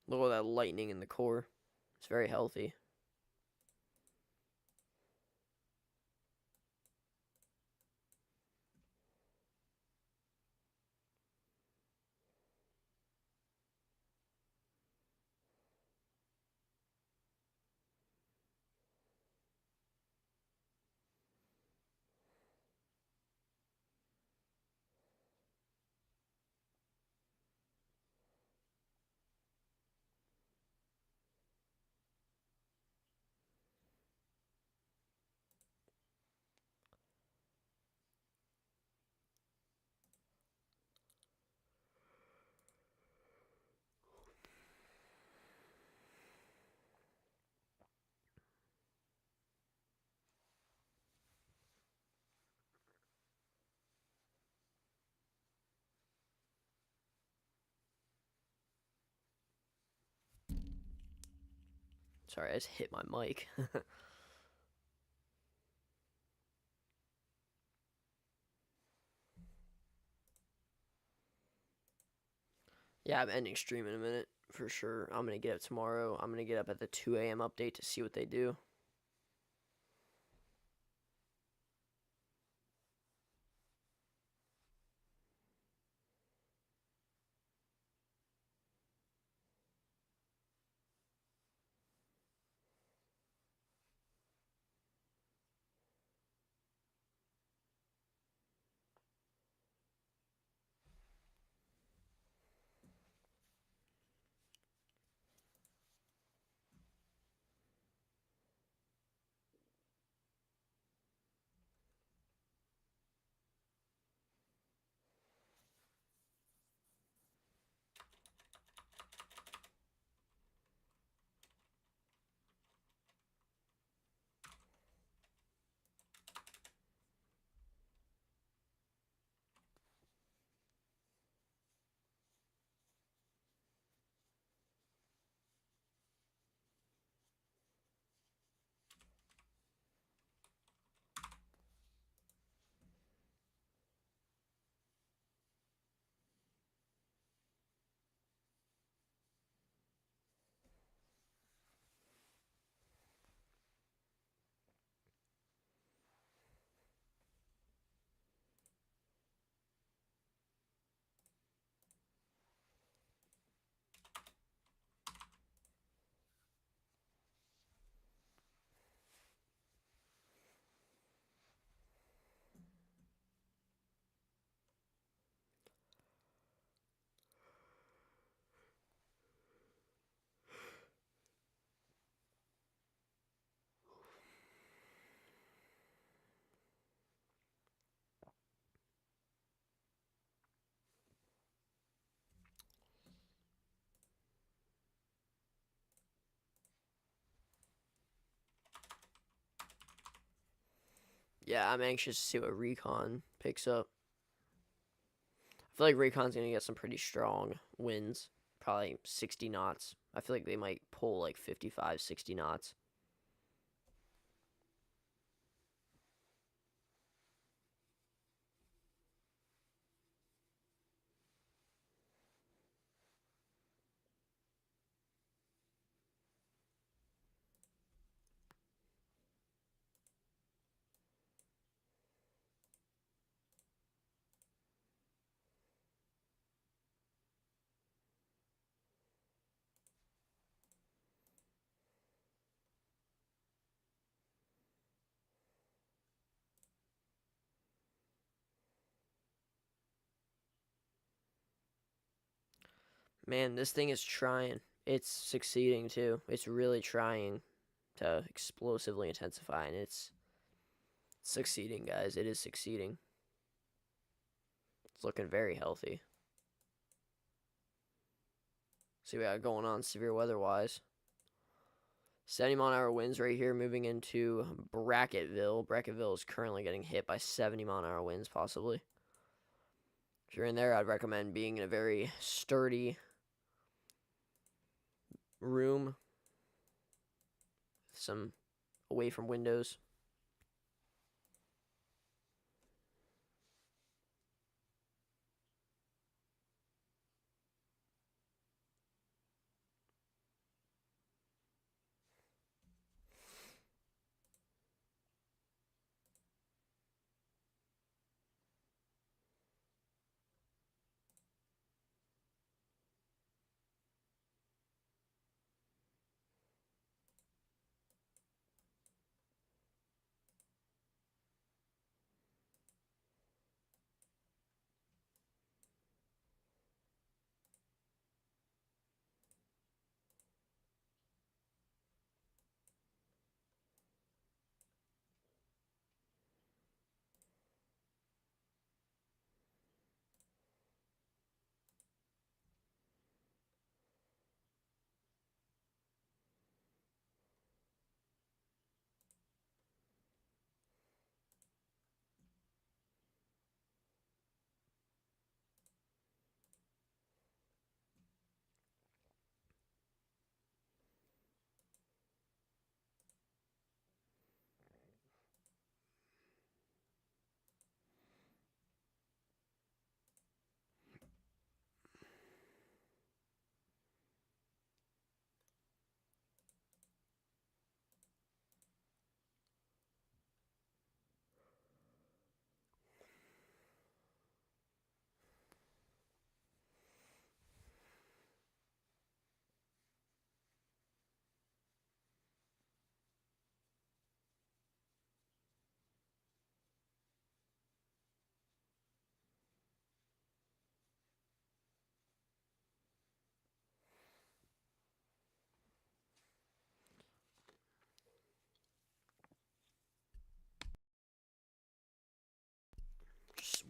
Look at all that lightning in the core. It's very healthy. Sorry, I just hit my mic. Yeah, I'm ending stream in a minute for sure. I'm gonna get up tomorrow. I'm gonna get up at the 2 a.m. update to see what they do. Yeah, I'm anxious to see what Recon picks up. I feel like Recon's gonna get some pretty strong winds, probably 60 knots. I feel like they might pull like 55, 60 knots. Man, this thing is trying. It's succeeding too. It's really trying to explosively intensify, and it's succeeding, guys. It is succeeding. It's looking very healthy. See what we got going on severe weather wise. 70-mile-an-hour winds right here moving into Bracketville. Bracketville is currently getting hit by 70-mile-an-hour winds, possibly. If you're in there, I'd recommend being in a very sturdy room, some away from windows.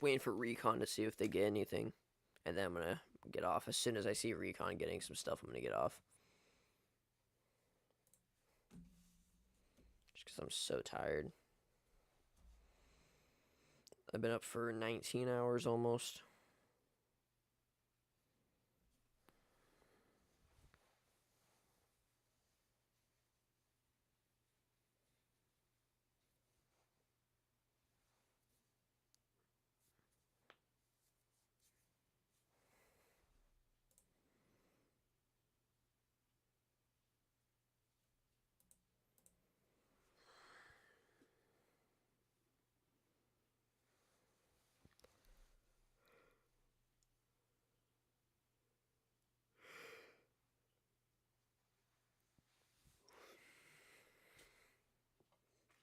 waiting for recon to see if they get anything, and then I'm gonna get off. As soon as I see recon getting some stuff, I'm gonna get off. Just because I'm so tired. I've been up for 19 hours almost.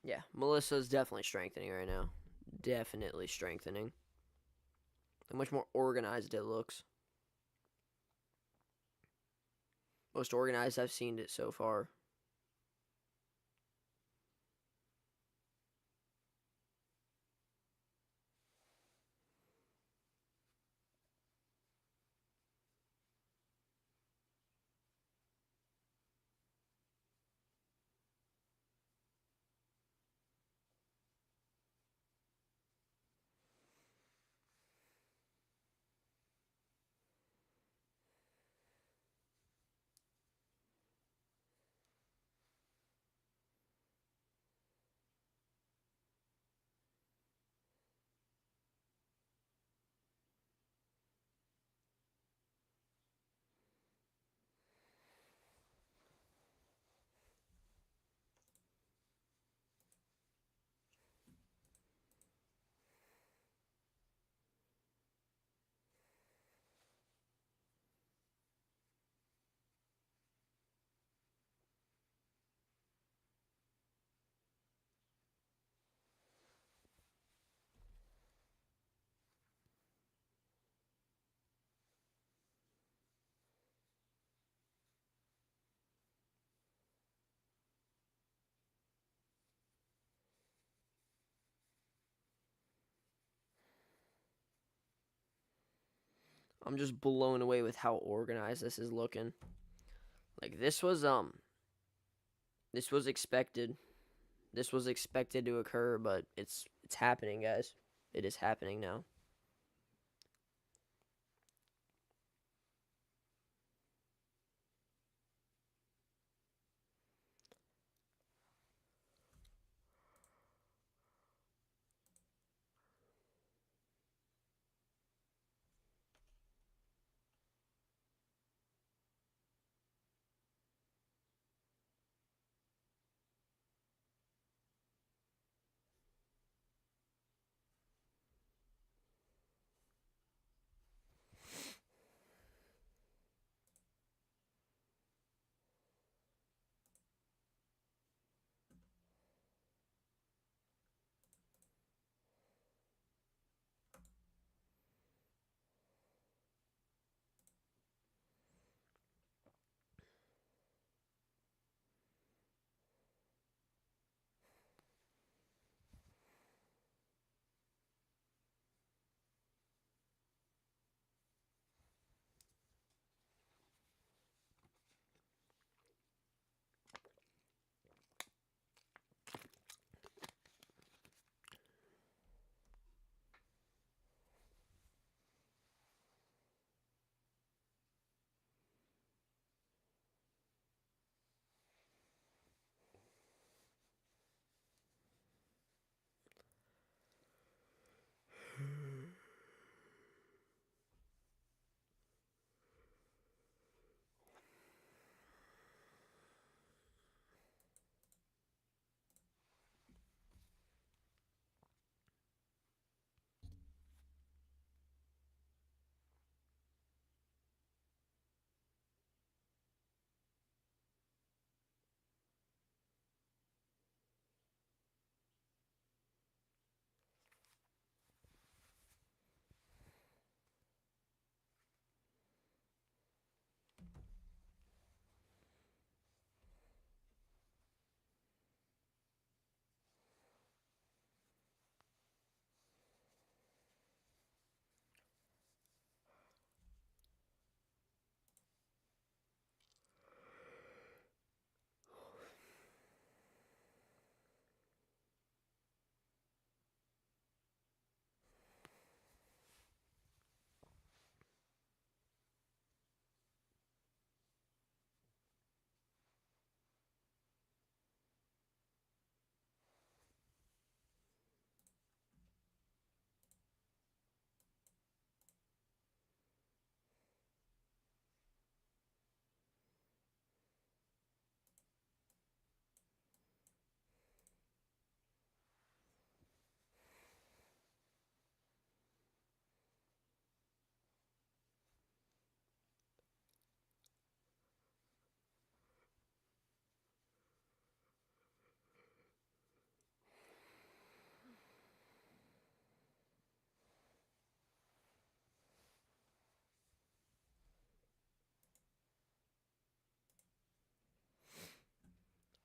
Yeah, Melissa's definitely strengthening right now. Definitely strengthening. How much more organized it looks. Most organized I've seen it so far. I'm just blown away with how organized this is looking. Like this was expected. This was expected to occur, but it's happening, guys. It is happening now.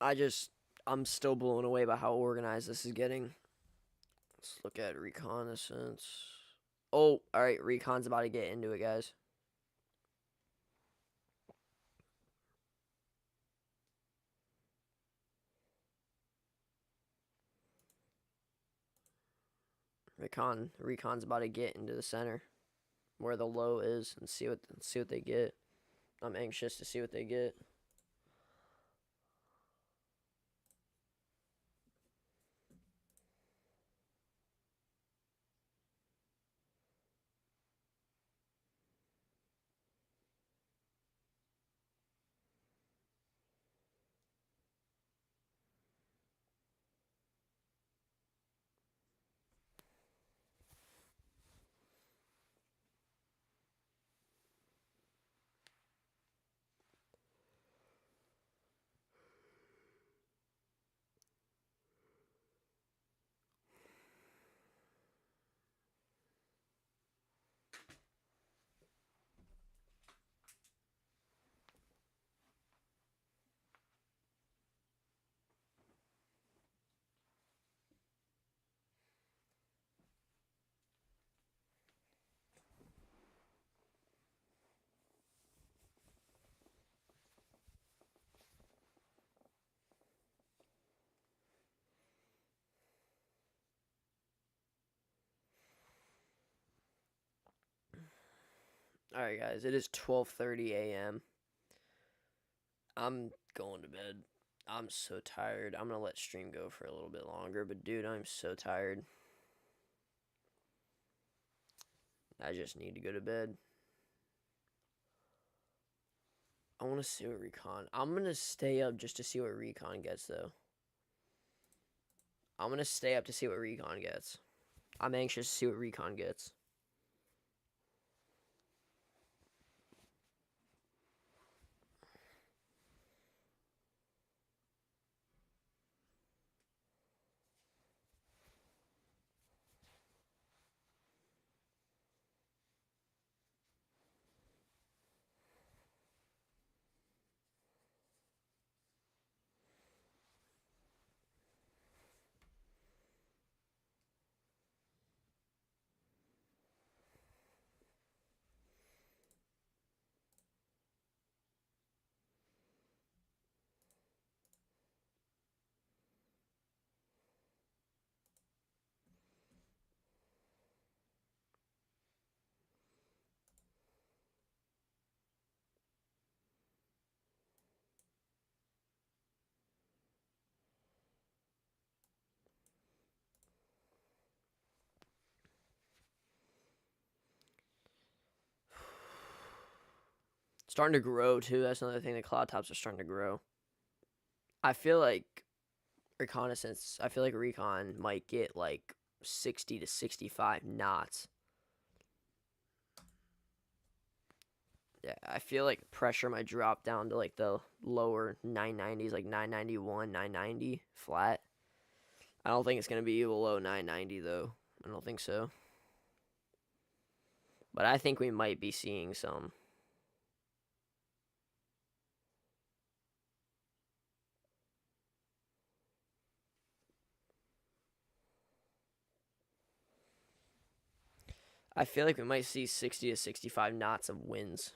I'm still blown away by how organized this is getting. Let's look at reconnaissance. Oh, all right, recon's about to get into it, guys. Recon's about to get into the center where the low is and see what they get. I'm anxious to see what they get. All right, guys, it is 12:30 a.m. I'm going to bed. I'm so tired. I'm going to let stream go for a little bit longer, but dude, I'm so tired. I just need to go to bed. I want to see what recon. I'm going to stay up just to see what recon gets, though. I'm going to stay up to see what recon gets. I'm anxious to see what recon gets. Starting to grow, too. That's another thing. The cloud tops are starting to grow. I feel like reconnaissance, I feel like recon might get like 60 to 65 knots. Yeah, I feel like pressure might drop down to like the lower 990s, like 991, 990 flat. I don't think it's going to be below 990, though. I don't think so. But I think we might be seeing some. I feel like we might see 60 to 65 knots of winds.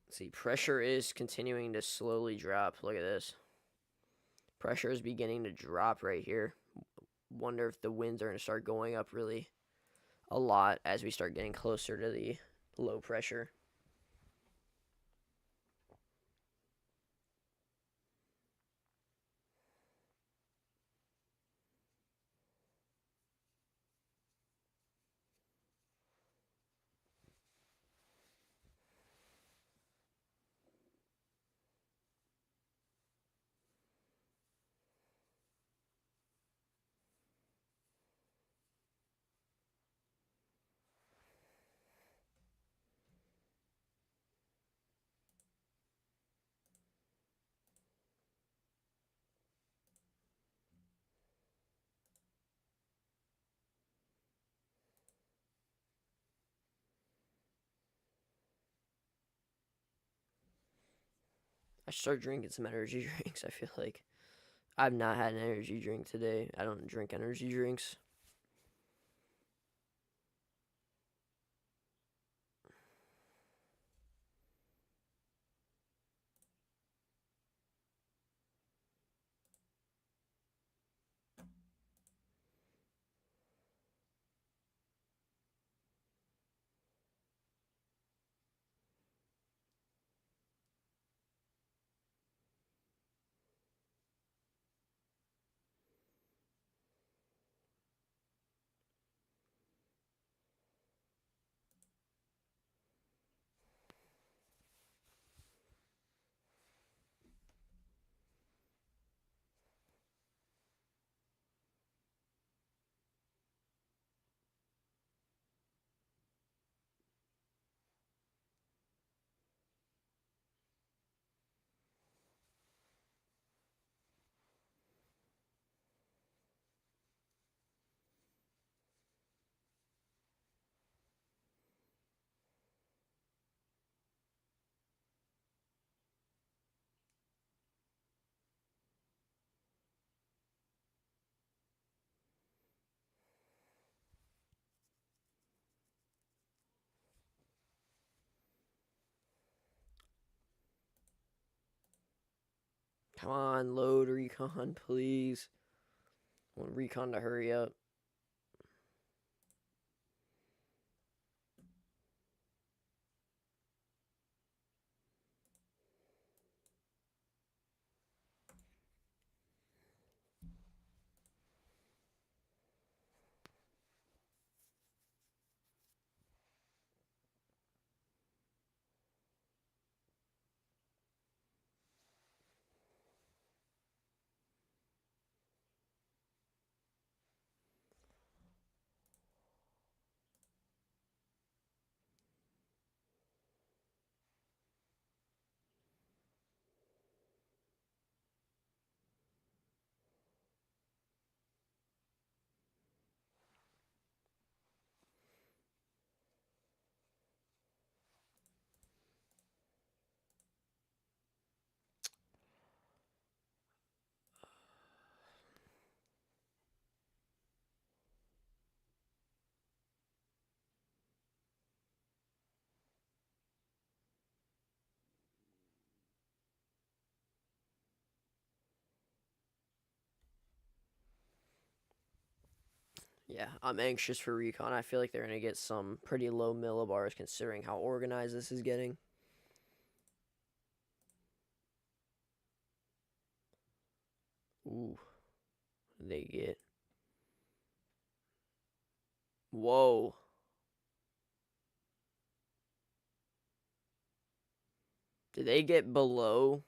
See, pressure is continuing to slowly drop. Look at this. Pressure is beginning to drop right here. Wonder if the winds are going to start going up really a lot as we start getting closer to the low pressure. I should start drinking some energy drinks. I feel like I've not had an energy drink today. I don't drink energy drinks. Come on, load recon, please. I want recon to hurry up. Yeah, I'm anxious for recon. I feel like they're going to get some pretty low millibars considering how organized this is getting. Ooh, they get. Whoa. Did they get below?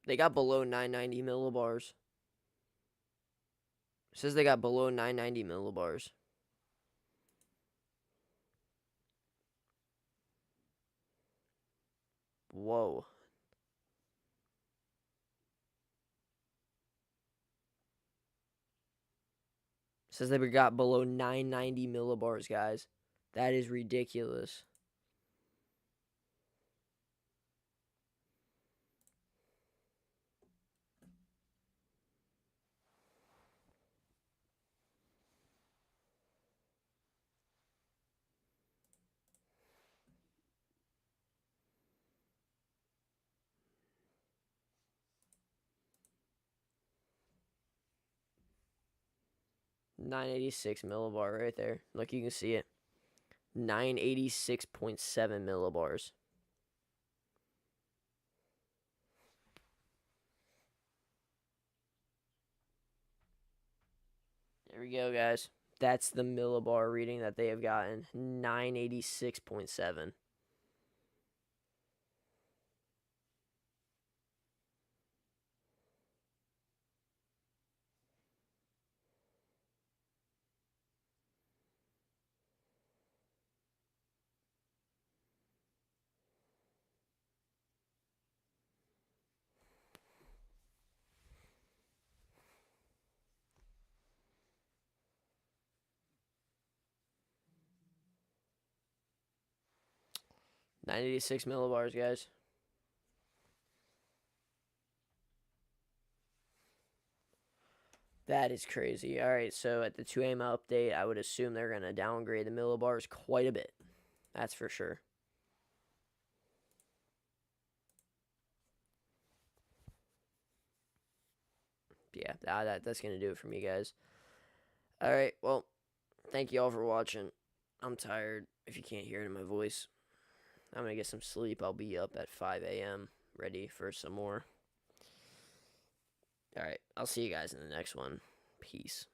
They got below 990 millibars. It says they got below 990 millibars. Whoa. It says they got below 990 millibars, guys. That is ridiculous. .986 millibar right there. Look, you can see it. 986.7 millibars. There we go, guys. That's the millibar reading that they have gotten. 986.7. .986 millibars, guys. That is crazy. All right, so at the 2 a.m. update, I would assume they're going to downgrade the millibars quite a bit. That's for sure. Yeah, that's going to do it for me, guys. All right, well, thank you all for watching. I'm tired, if you can't hear it in my voice. I'm going to get some sleep. I'll be up at 5 a.m. ready for some more. All right, I'll see you guys in the next one. Peace.